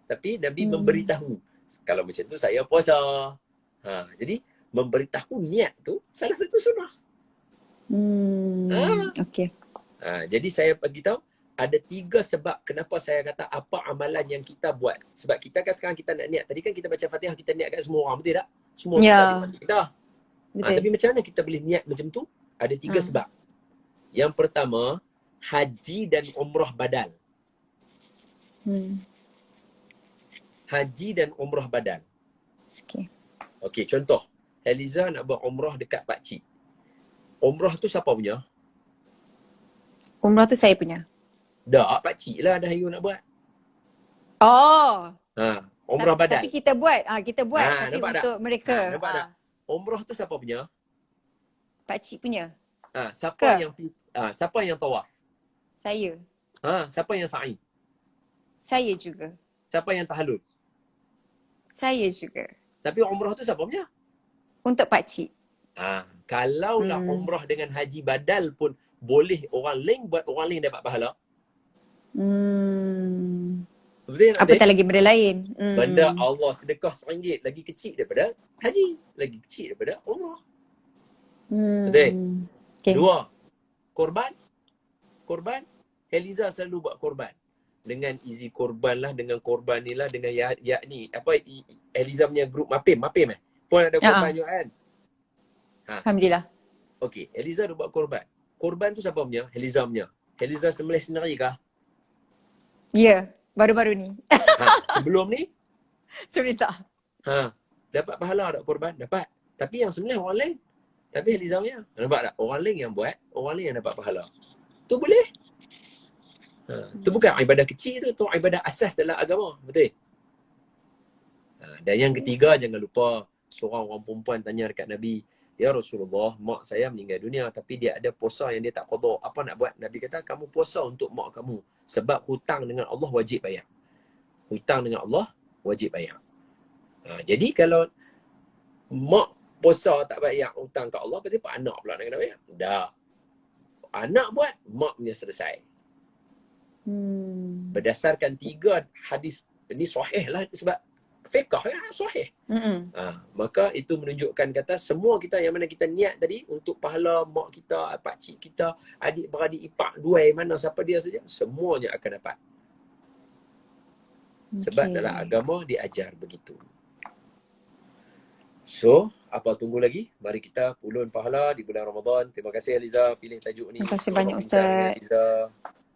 Tapi Nabi memberitahu, kalau macam tu saya puasa. Jadi memberitahu niat tu salah satu sunnah. Okay. Jadi saya bagi tahu ada 3 sebab kenapa saya kata apa amalan yang kita buat. Sebab kita kan sekarang kita nak niat. Tadi kan kita baca Fatihah, kita niat kat semua orang, betul tak? Semua kita adik-adik kita. Tapi macam mana kita boleh niat macam tu? Ada 3 sebab. Yang pertama, haji dan umrah badal. Haji dan umrah badal. Okey, contoh. Eliza nak buat umrah dekat pakcik. Umrah tu siapa punya? Umrah tu saya punya. Tak, pakcik lah dah you nak buat. Oh. Umrah badal. Tapi kita buat. Kita buat tapi untuk tak? mereka. Nampak tak? Umrah tu siapa punya? Pakcik punya. Siapa yang tawaf? Saya. Siapa yang sa'i? Saya juga. Siapa yang tahallul? Saya juga. Tapi umrah tu siapa punya? Untuk pakcik. Kalaulah umrah dengan haji badal pun boleh orang lain buat, orang lain dapat pahala. Betul tak? Apatah lagi benda lain. Benda Allah sedekah RM1 lagi kecil daripada haji, lagi kecil daripada umrah. Betul? Okay. 2, korban. Korban, Eliza selalu buat korban. Dengan izi korban lah, dengan korban ni lah, dengan ni, Eliza punya grup Mapim pun ada korban juga kan? Alhamdulillah. Okey, Eliza dah buat korban. Korban tu siapa punya? Eliza punya. Eliza sembelih sendiri kah? Ya, baru-baru ni. Sebelum ni? Sebelum tak. Dapat pahala tak korban? Dapat. Tapi yang sembelih orang lain. Tapi Eliza punya. Nampak tak? Orang lain yang buat, orang lain yang dapat pahala. Tu boleh. Tu bukan ibadah kecil tu ibadah asas dalam agama. Betul? Dan yang ketiga, jangan lupa seorang orang perempuan tanya dekat Nabi, ya Rasulullah, mak saya meninggal dunia tapi dia ada puasa yang dia tak qada. Apa nak buat? Nabi kata, kamu puasa untuk mak kamu. Sebab hutang dengan Allah wajib bayar. Hutang dengan Allah wajib bayar. Jadi kalau mak puasa tak bayar hutang kat Allah, berarti anak pula nak kena bayar? Tak. Anak buat, mak punya selesai. Berdasarkan 3 hadis, ini sahih lah sebab fiqh ya, sahih. Maka itu menunjukkan kata semua kita yang mana kita niat tadi untuk pahala mak kita, pakcik kita, adik-beradik ipar, duai mana siapa dia saja, semuanya akan dapat. Sebab dalam agama diajar begitu. So, apa tunggu lagi? Mari kita pulun pahala di bulan Ramadan. Terima kasih Eliza pilih tajuk ni. Terima kasih banyak Ustaz.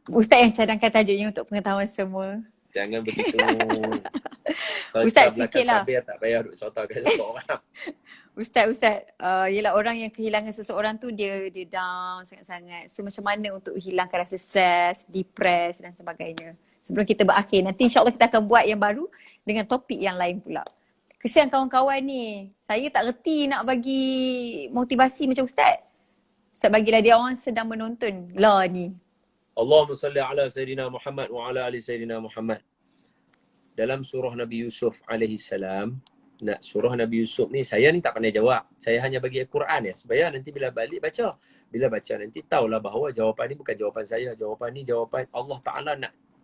Ustaz yang cadangkan tajuknya untuk pengetahuan semua. Jangan begitu. Ustaz sikit lah. Tak payah duk sotakan seseorang. Ustaz, yelah orang yang kehilangan seseorang tu dia down sangat-sangat. So macam mana untuk hilangkan rasa stres, depres dan sebagainya. Sebelum kita berakhir, nanti insyaAllah kita akan buat yang baru dengan topik yang lain pula. Kesian kawan-kawan ni. Saya tak reti nak bagi motivasi macam Ustaz. Ustaz bagilah dia orang sedang menonton lah ni. Allahumma salli ala Sayyidina Muhammad wa ala ali Sayyidina Muhammad. Dalam surah Nabi Yusuf alaihi salam, surah Nabi Yusuf ni saya ni tak pandai jawab. Saya hanya bagi Al-Quran ya supaya nanti bila balik baca, bila baca nanti tahulah bahawa jawapan ni bukan jawapan saya, jawapan ni jawapan Allah Taala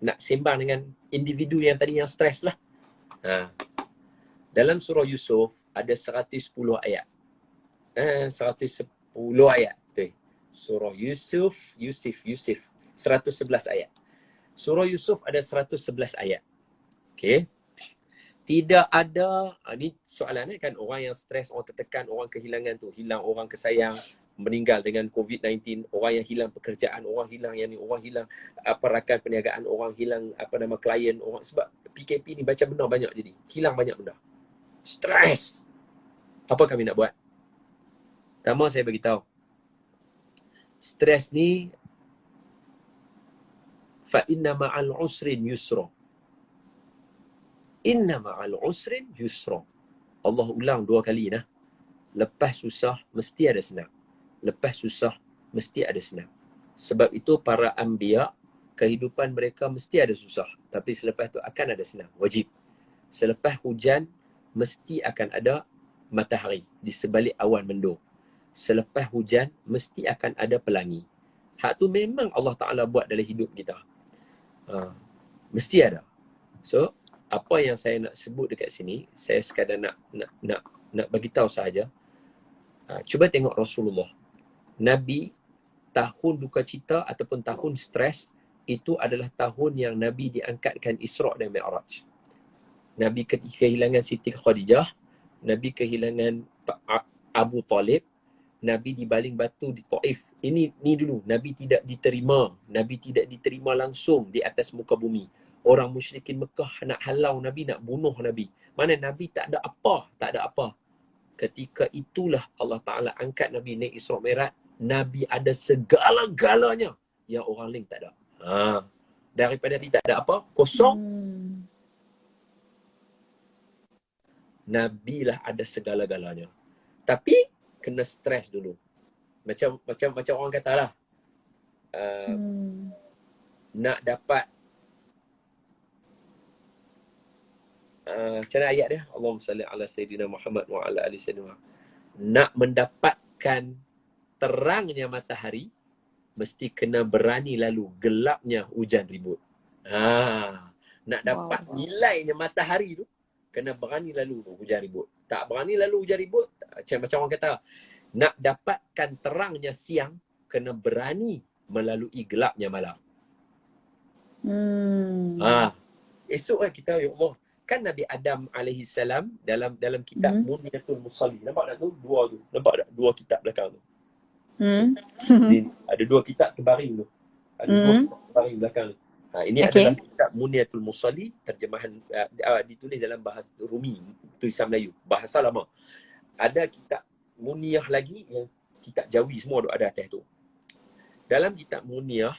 nak sembang dengan individu yang tadi yang stres lah. Dalam surah Yusuf ada 110 ayat. 110 ayat. Betul. Surah Yusuf 111 ayat. Surah Yusuf ada 111 ayat. Okey. Tidak ada, ni soalan kan, orang yang stres, orang tertekan, orang kehilangan tu, hilang orang kesayang, meninggal dengan COVID-19, orang yang hilang pekerjaan, orang hilang yang ni, orang hilang rakan perniagaan, orang hilang klien, orang sebab PKP ni baca benda banyak jadi. Hilang banyak benda. Stres. Apa kami nak buat? Pertama saya bagi tahu. Stres ni fa inna ma'al usrin yusra. Inna ma'al usrin yusra. Allah ulang 2 kali dah. lepas susah mesti ada senang. Lepas susah mesti ada senang. Sebab itu para anbiya, kehidupan mereka mesti ada susah. Tapi selepas itu akan ada senang. Wajib. Selepas hujan, mesti akan ada matahari di sebalik awan mendung. Selepas hujan, mesti akan ada pelangi. Hak tu memang Allah Ta'ala buat dalam hidup kita. Mesti ada. So, apa yang saya nak sebut dekat sini, saya sekadar nak bagi tahu sahaja. Cuba tengok Rasulullah. Nabi, tahun duka cita ataupun tahun stres, itu adalah tahun yang Nabi diangkatkan Isra' dan Mi'raj. Nabi kehilangan Siti Khadijah, Nabi kehilangan Abu Talib, Nabi dibaling batu di Taif. Ini dulu, Nabi tidak diterima. Nabi tidak diterima langsung di atas muka bumi. Orang musyrikin Mekah nak halau Nabi, nak bunuh Nabi. Mana Nabi tak ada apa. Ketika itulah Allah Ta'ala angkat Nabi naik Isra' Mi'raj. Nabi ada segala-galanya yang orang lain tak ada. Daripada dia tak ada apa, kosong. Nabi lah ada segala-galanya. Tapi kena stres dulu. Macam orang katalah, nak dapat macam mana ayat dia? Allahumma salli ala Sayyidina Muhammad wa ala ali Sayyidina. Nak mendapatkan terangnya matahari, mesti kena berani lalu gelapnya hujan ribut. Nak dapat nilainya matahari tu, kena berani lalu hujan ribut. Tak berani lalu hujan ribut, macam orang kata, nak dapatkan terangnya siang, kena berani melalui gelapnya malam. Esok kan kita, ya Allah, kan Nabi Adam alaihi salam dalam kitab Muniyatul Musalli. Nampak tak tu? Dua tu. Nampak tak? Dua kitab belakang tu. Ada dua kitab terbaring tu. Ada dua kitab terbaring belakang. Ini adalah kitab Muniyatul Musalli, terjemahan ditulis dalam bahasa Rumi, tulisan Melayu, bahasa lama. Ada kitab Muniyah lagi yang kitab Jawi semua ada atas tu. Dalam kitab Muniyah,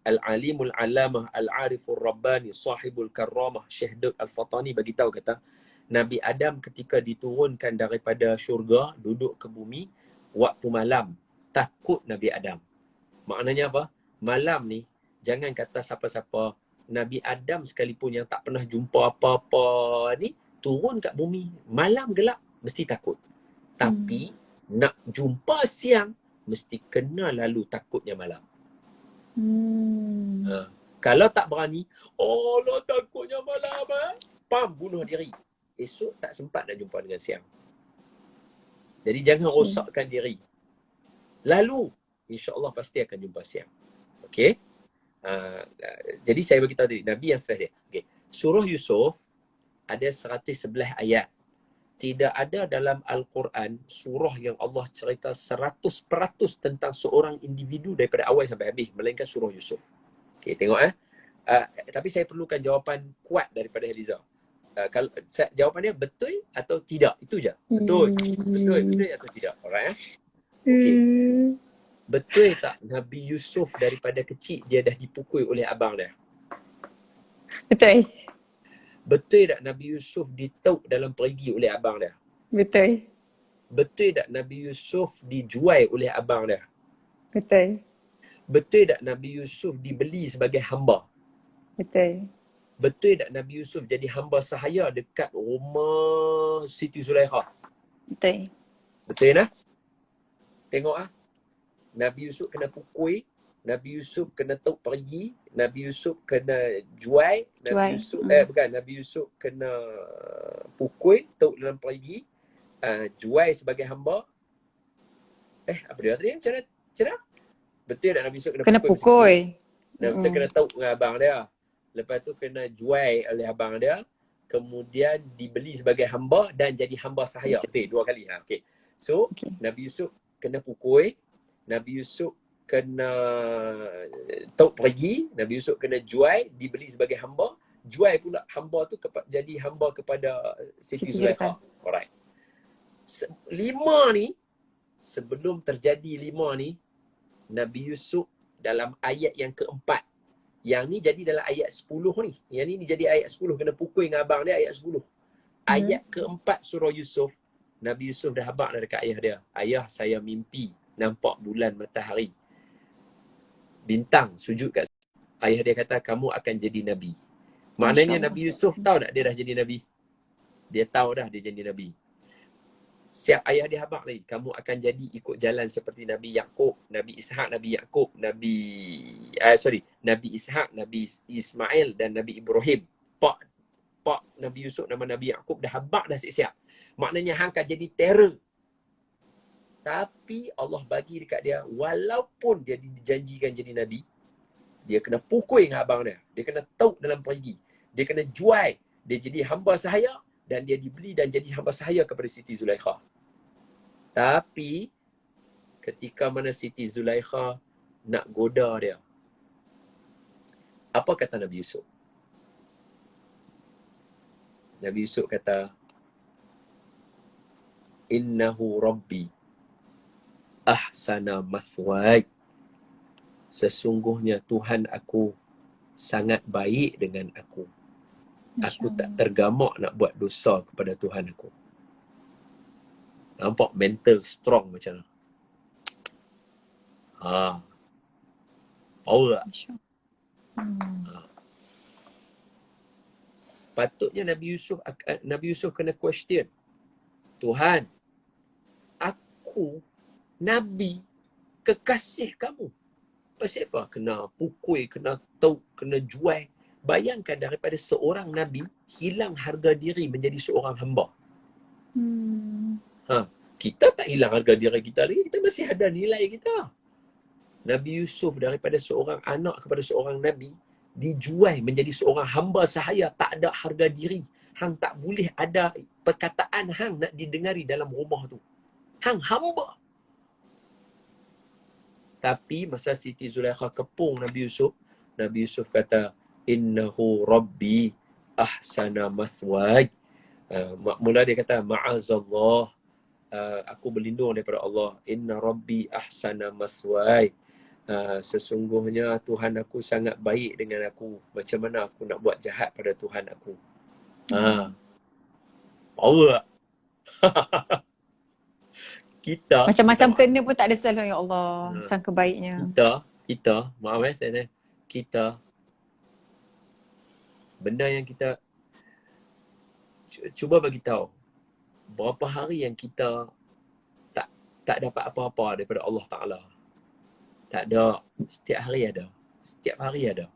Al-Alimul Alamah Al-Arifur Rabbani Sahibul Karramah Syekh Daud Al-Fatani bagi tahu, kata Nabi Adam ketika diturunkan daripada syurga duduk ke bumi waktu malam, takut Nabi Adam. Maknanya apa? Malam ni jangan kata siapa-siapa, Nabi Adam sekalipun yang tak pernah jumpa apa-apa ni, turun kat bumi malam gelap mesti takut. Tapi nak jumpa siang mesti kena lalu takutnya malam. Kalau tak berani, Allah takutnya malam, bunuh diri. Esok tak sempat nak jumpa dengan siang. Jadi jangan rosakkan diri. Lalu insya-Allah pasti akan jumpa siang. Okey? Jadi saya beritahu tadi Nabi yang stres dia. Okey. Surah Yusuf ada 111 ayat. Tidak ada dalam Al-Quran surah yang Allah cerita 100% tentang seorang individu daripada awal sampai habis, melainkan surah Yusuf. Okey, tengok tapi saya perlukan jawapan kuat daripada Heliza. Kalau jawapannya betul atau tidak, itu je. Betul atau tidak. Alright. Okey. Betul tak Nabi Yusuf daripada kecil dia dah dipukul oleh abang dia? Betul. Betul tak Nabi Yusuf ditauk dalam perigi oleh abang dia? Betul. Betul tak Nabi Yusuf dijual oleh abang dia? Betul. Betul tak Nabi Yusuf dibeli sebagai hamba? Betul. Betul tak Nabi Yusuf jadi hamba sahaya dekat rumah Siti Zulaikha? Betul. Betul nah? Tengok Nabi Yusuf kena pukul, Nabi Yusuf kena tauk pergi, Nabi Yusuf kena jual, Nabi Yusuf kena pukul, tauk dalam pergi, jual sebagai hamba. Apa dia tadi? Macam mana? Betul tak Nabi Yusuf kena pukul? Betul kena tauk dengan abang dia. Lepas tu kena jual oleh abang dia, kemudian dibeli sebagai hamba dan jadi hamba sahaya. Betul, dua kali. Okay. So, Nabi Yusuf kena pukul, Nabi Yusuf kena tauk pergi, Nabi Yusuf kena jual, dibeli sebagai hamba, jual pula hamba tu jadi hamba kepada Siti Zulaikha. Alright. Lima ni, sebelum terjadi lima ni, Nabi Yusuf dalam ayat yang keempat, yang ni jadi dalam ayat 10 ni. Yang ni jadi ayat 10, kena pukul dengan abang dia ayat 10. Ayat keempat surah Yusuf, Nabi Yusuf dah habaq dah dekat ayah dia. Ayah, saya mimpi nampak bulan, matahari, bintang sujud kat ayah dia kata kamu akan jadi Nabi. Maknanya Masya Nabi Yusuf tahu tak dia dah jadi Nabi? Dia tahu dah dia jadi Nabi. Siap ayah dia habaq lagi. Kamu akan jadi ikut jalan seperti Nabi Yaqub, Nabi Ishak, Nabi Yaqub, Nabi Ishak, Nabi Ismail dan Nabi Ibrahim. Pak Nabi Yusuf nama Nabi Yaqub dah habaq dah siap-siap. Maknanya hang akan jadi terror. Tapi Allah bagi dekat dia, walaupun dia dijanjikan jadi Nabi, dia kena pukul dengan abang dia. Dia kena tauk dalam perigi. Dia kena jual. Dia jadi hamba sahaya dan dia dibeli dan jadi hamba sahaya kepada Siti Zulaikha. Tapi ketika mana Siti Zulaikha nak goda dia, apa kata Nabi Yusuf? Nabi Yusuf kata, Innahu Rabbi ahsana mathwai. Sesungguhnya Tuhan aku sangat baik dengan aku. Aku tak tergamak nak buat dosa kepada Tuhan aku. Nampak mental strong macam mana? Power tak? Patutnya Nabi Yusuf kena question. Tuhan, aku Nabi kekasih kamu. Pasal apa? Kena pukul, kena tauk, kena jual. Bayangkan daripada seorang Nabi hilang harga diri menjadi seorang hamba. Kita tak hilang harga diri kita lagi. Kita masih ada nilai kita. Nabi Yusuf daripada seorang anak kepada seorang Nabi dijual menjadi seorang hamba sahaya, tak ada harga diri. Hang tak boleh ada perkataan hang nak didengari dalam rumah tu. Hang hamba. Tapi masa Siti Zulaikha kepung Nabi Yusuf kata, Innahu Rabbi ahsana mathwaj. Mula dia kata, Ma'azallah, aku berlindung daripada Allah. Inna Rabbi ahsana mathwaj. Sesungguhnya Tuhan aku sangat baik dengan aku. Macam mana aku nak buat jahat pada Tuhan aku? Power. Kita Macam-macam kena pun tak ada salah, ya Allah. Sangka baiknya. Kita maaf saya kita benda yang kita cuba bagi tahu berapa hari yang kita tak dapat apa-apa daripada Allah Taala. Tak ada. Setiap hari ada.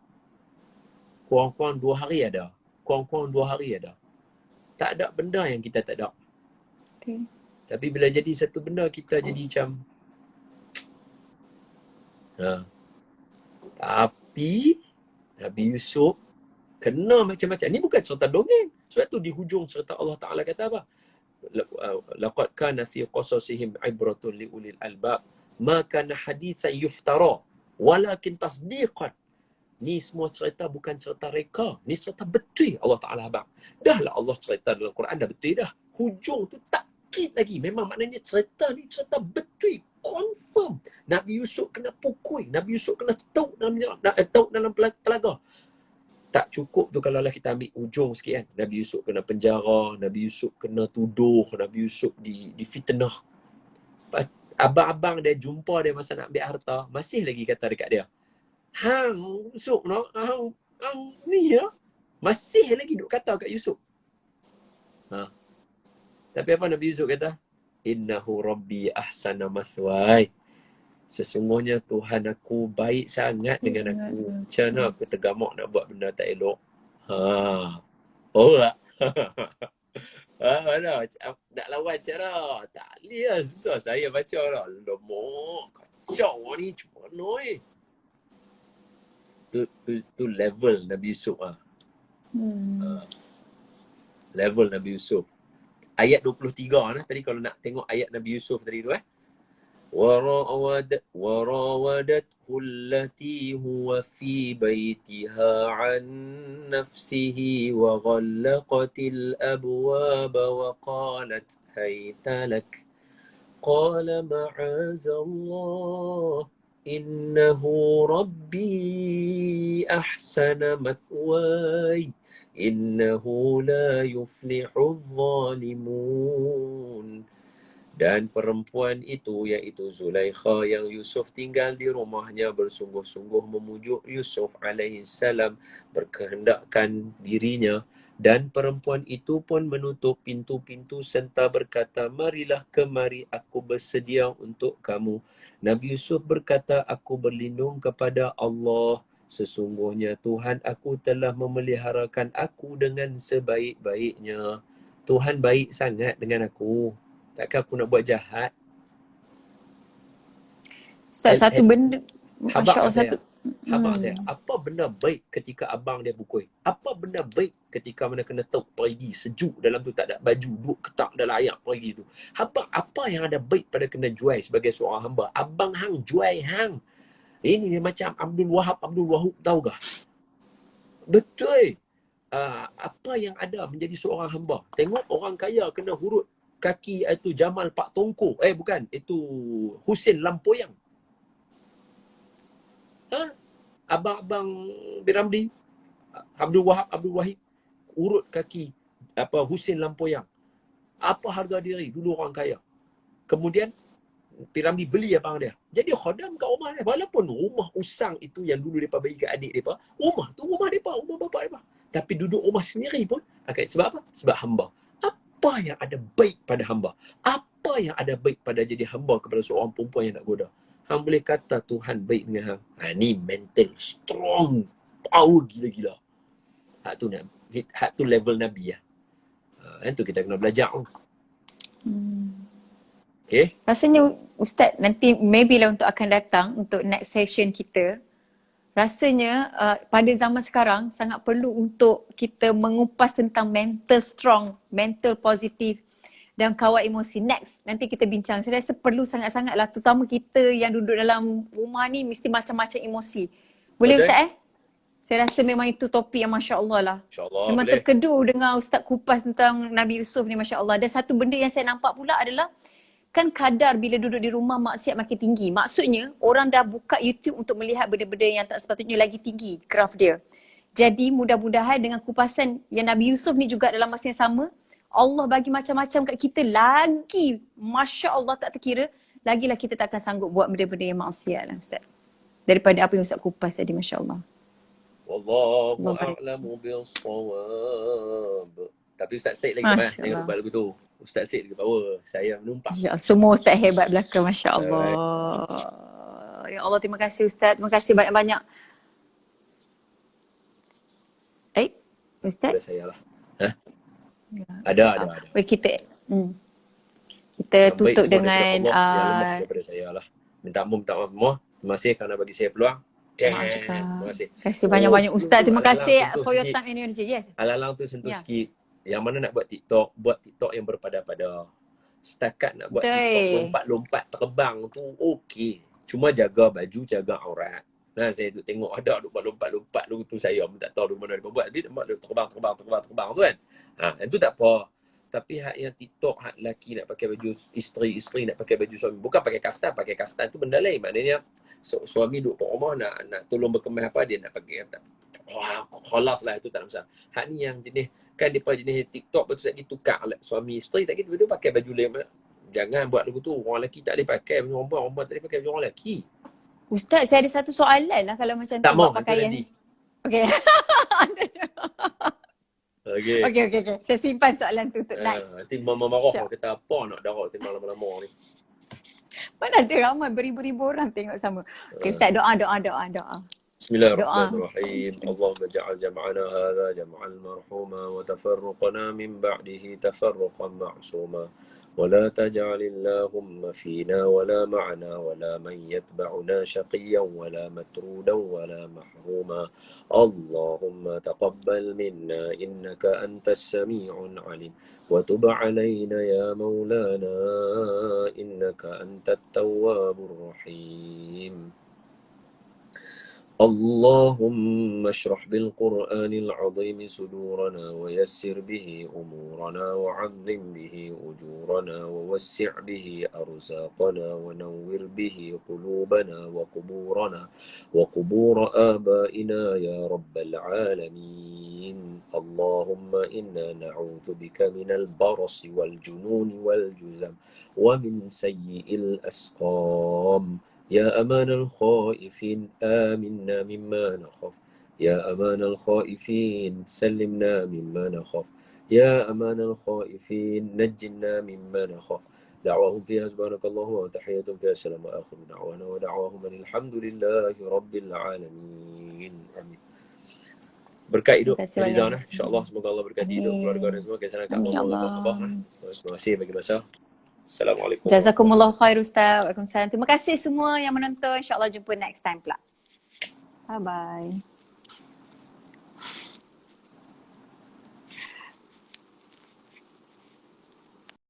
Kurang-kurang 2 hari ada. Kurang-kurang 2 hari ada. Tak ada benda yang kita tak ada. Betul. Tapi bila jadi satu benda, kita jadi macam Tapi Nabi Yusuf kena macam-macam. Ni bukan cerita dongeng. Sebab tu di hujung cerita Allah Ta'ala kata apa? Laqad kana fi qasasihim ibratun li ulil albab ma kana haditsan yuftara walakin tasdiqan. Ni semua cerita bukan cerita reka. Ni cerita betul Allah Ta'ala abang. Dah lah Allah cerita dalam Quran dah betul dah. Hujung tu tak lagi. Memang maknanya cerita ni cerita betul, confirm. Nabi Yusuf kena pukul, Nabi Yusuf kena tauk dalam telaga. Tak cukup tu kalau lah kita ambil ujung sikit kan. Nabi Yusuf kena penjara, Nabi Yusuf kena tuduh, Nabi Yusuf difitnah. Abang-abang dia jumpa dia masa nak ambil harta, masih lagi kata dekat dia, Hang Yusuf hang ni ya. Masih lagi duk kata kat Yusuf. Tapi apa Nabi Yusuf kata? Innahu Rabbi ahsana mathwai. Sesungguhnya Tuhan aku baik sangat dengan aku. Macam mana aku tergamak nak buat benda tak elok? Tak? Mana? Nak lawan cara? Tak boleh lah. Susah saya baca lah. Lemak. Kacau ni. Cuma mana tu level Nabi Yusuf level Nabi Yusuf. Ayat 23 tadi kalau nak tengok ayat Nabi Yusuf tadi tu وراودته التي هو في بيتها عن نفسه وغلقت الأبواب وقالت هيت لك قال معاذ الله إنه ربي أحسن مثواي innahu la yuflihul zalimun. Dan perempuan itu, iaitu Zulaikha, yang Yusuf tinggal di rumahnya, bersungguh-sungguh memujuk Yusuf alaihissalam, berkehendakkan dirinya. Dan perempuan itu pun menutup pintu-pintu serta berkata, marilah kemari, aku bersedia untuk kamu. Nabi Yusuf berkata, aku berlindung kepada Allah. Sesungguhnya Tuhan aku telah memeliharakan aku dengan sebaik-baiknya. Tuhan baik sangat dengan aku. Takkan aku nak buat jahat. Ustaz, satu benda, Masya Habaq Allah, saya. satu. Habaq saya. Apa benda baik ketika abang dia pukul? Apa benda baik ketika mana kena tok pergi sejuk dalam tu, tak ada baju, duduk ketak dalam air pergi tu? Habaq, apa yang ada baik pada kena jual sebagai seorang hamba? Abang hang jual hang. Ini dia macam Abdul Wahab, tahu kah? Betul. Apa yang ada menjadi seorang hamba? Tengok orang kaya kena hurut kaki itu Jamal Pak Tongko. Bukan, itu Husin Lampoyang. Abang-abang Biramli, Abdul Wahid urut kaki Husin Lampoyang. Apa harga diri dulu orang kaya. Kemudian Piramli beli abang dia. Jadi khodam kat rumah dia. Walaupun rumah usang itu yang dulu mereka bagi kat adik mereka, rumah tu rumah mereka, rumah bapak mereka. Tapi duduk rumah sendiri pun. Sebab apa? Sebab hamba. Apa yang ada baik pada hamba? Apa yang ada baik pada jadi hamba kepada seorang perempuan yang nak goda? Hang boleh kata Tuhan baik dengan hang. Ni mental strong, power gila-gila. Hak tu level Nabi lah. Yang tu kita kena belajar. Okay? Rasanya Ustaz, nanti maybe lah untuk akan datang, untuk next session kita, rasanya pada zaman sekarang sangat perlu untuk kita mengupas tentang mental strong, mental positif dan kawal emosi. Next, nanti kita bincang. Saya rasa perlu sangat-sangat lah, terutama kita yang duduk dalam rumah ni mesti macam-macam emosi. Boleh Betul? Ustaz Saya rasa memang itu topik yang Masya Allah lah. InsyaAllah Memang boleh. terkedu dengar Ustaz kupas tentang Nabi Yusuf ni, Masya Allah. Dan satu benda yang saya nampak pula adalah, kan kadar bila duduk di rumah maksiat makin tinggi. Maksudnya orang dah buka YouTube untuk melihat benda-benda yang tak sepatutnya lagi tinggi craft dia. Jadi mudah-mudahan dengan kupasan yang Nabi Yusuf ni juga dalam masa yang sama, Allah bagi macam-macam kat kita lagi. Masya Allah tak terkira. Lagilah kita tak akan sanggup buat benda-benda yang maksiat lah Ustaz. Daripada apa yang Ustaz kupas tadi, Masya Allah. Wallahu Allah baik. a'lamu bis-shawab. Tapi Ustaz Syed lagi Masya kemana? Jangan Allah. lupa lagu tu. Ustaz Syed lagi power. Saya menumpang. Ya, semua Ustaz hebat belakang, Masya Allah. Ya Allah, terima kasih Ustaz. Terima kasih banyak-banyak. Ustaz? Pada saya lah. Ya, Ada. Baik, kita Yang baik tutup semua daripada dengan Allah, yang lemah daripada saya lah. Minta maaf semua. Terima kasih kerana bagi saya peluang. maaf juga. Terima kasih. Terima kasih banyak-banyak Ustaz. Terima kasih Alang-alang for your sentuh time and energy. Yes. Alang-alang tu sentuh Ya. sikit. Yang mana nak buat TikTok yang berpada-pada. Setakat nak buat Betul. TikTok lompat-lompat terbang tu okey. Cuma jaga baju, jaga aurat. Nah, saya duk tengok ada duk lompat-lompat tu, saya pun tak tahu di mana dia buat. Dia terbang tu kan. Yang tu tak apa. Tapi hak yang TikTok, hak lelaki nak pakai baju isteri nak pakai baju suami. Bukan pakai kaftan tu benda lain. Maknanya suami duduk kat rumah nak tolong berkemas apa, dia nak pakai kholas lah, itu tak ada masalah. Hak ni yang jenis, kan dia jenis TikTok betul lagi tukar suami isteri tak gitu, betul pakai baju lain. Jangan buat lagu tu. Orang lelaki tak boleh pakai baju perempuan tak boleh pakai baju orang lelaki. Ustaz, saya ada satu soalan lah kalau macam Tak tu mau, buat pakaian. nanti. Okey. Okey. Okey. Saya simpan soalan tu untuk next. Nanti mama marah Syak. kata apa nak darah sembang lama-lama ni. Mana ada ramai beribu-ribu orang tengok sama. Okey Ustaz, doa. Bismillahirrahmanirrahim. Allahumma ja'al jam'ana hadha jam'an marhuma wa tafarruqana min ba'dihi tafarruqan ma'suma. ولا تجعل اللهم فينا ولا معنا ولا من يتبعنا شقيا ولا مترودا ولا محروما. اللهم تقبل منا إنك أنت السميع العليم وتب علينا يا مولانا إنك أنت التواب الرحيم. اللهم اشرح بالقرآن العظيم صدورنا ويسر به أمورنا وعظم به أجورنا ووسع به أرزاقنا ونور به قلوبنا وقبورنا وقبور آبائنا يا رب العالمين. اللهم إنا نعوذ بك من البرص والجنون والجزم ومن سيء الأسقام. يا أمان الخائفين آمنا مما نخاف. يا أمان الخائفين سلمنا مما نخاف. يا أمان الخائفين نجنا مما نخاف. دعواهم فيها سبحانك اللهم وتحياتهم فيها السلام وآخر دعوانا ودعواهم أن الحمد لله رب العالمين. آمين. Berkat hidup Terima kasih Nadiza, banyak. InsyaAllah semoga Allah berkati hidup keluarga dan Amin. semua. Kisah Kak Amin ya Mama Allah. Abah. Terima kasih bagi masa. Assalamualaikum Jazakumullah khair Ustaz. Waalaikumsalam. Terima kasih semua yang menonton. InsyaAllah jumpa next time pula. Bye bye.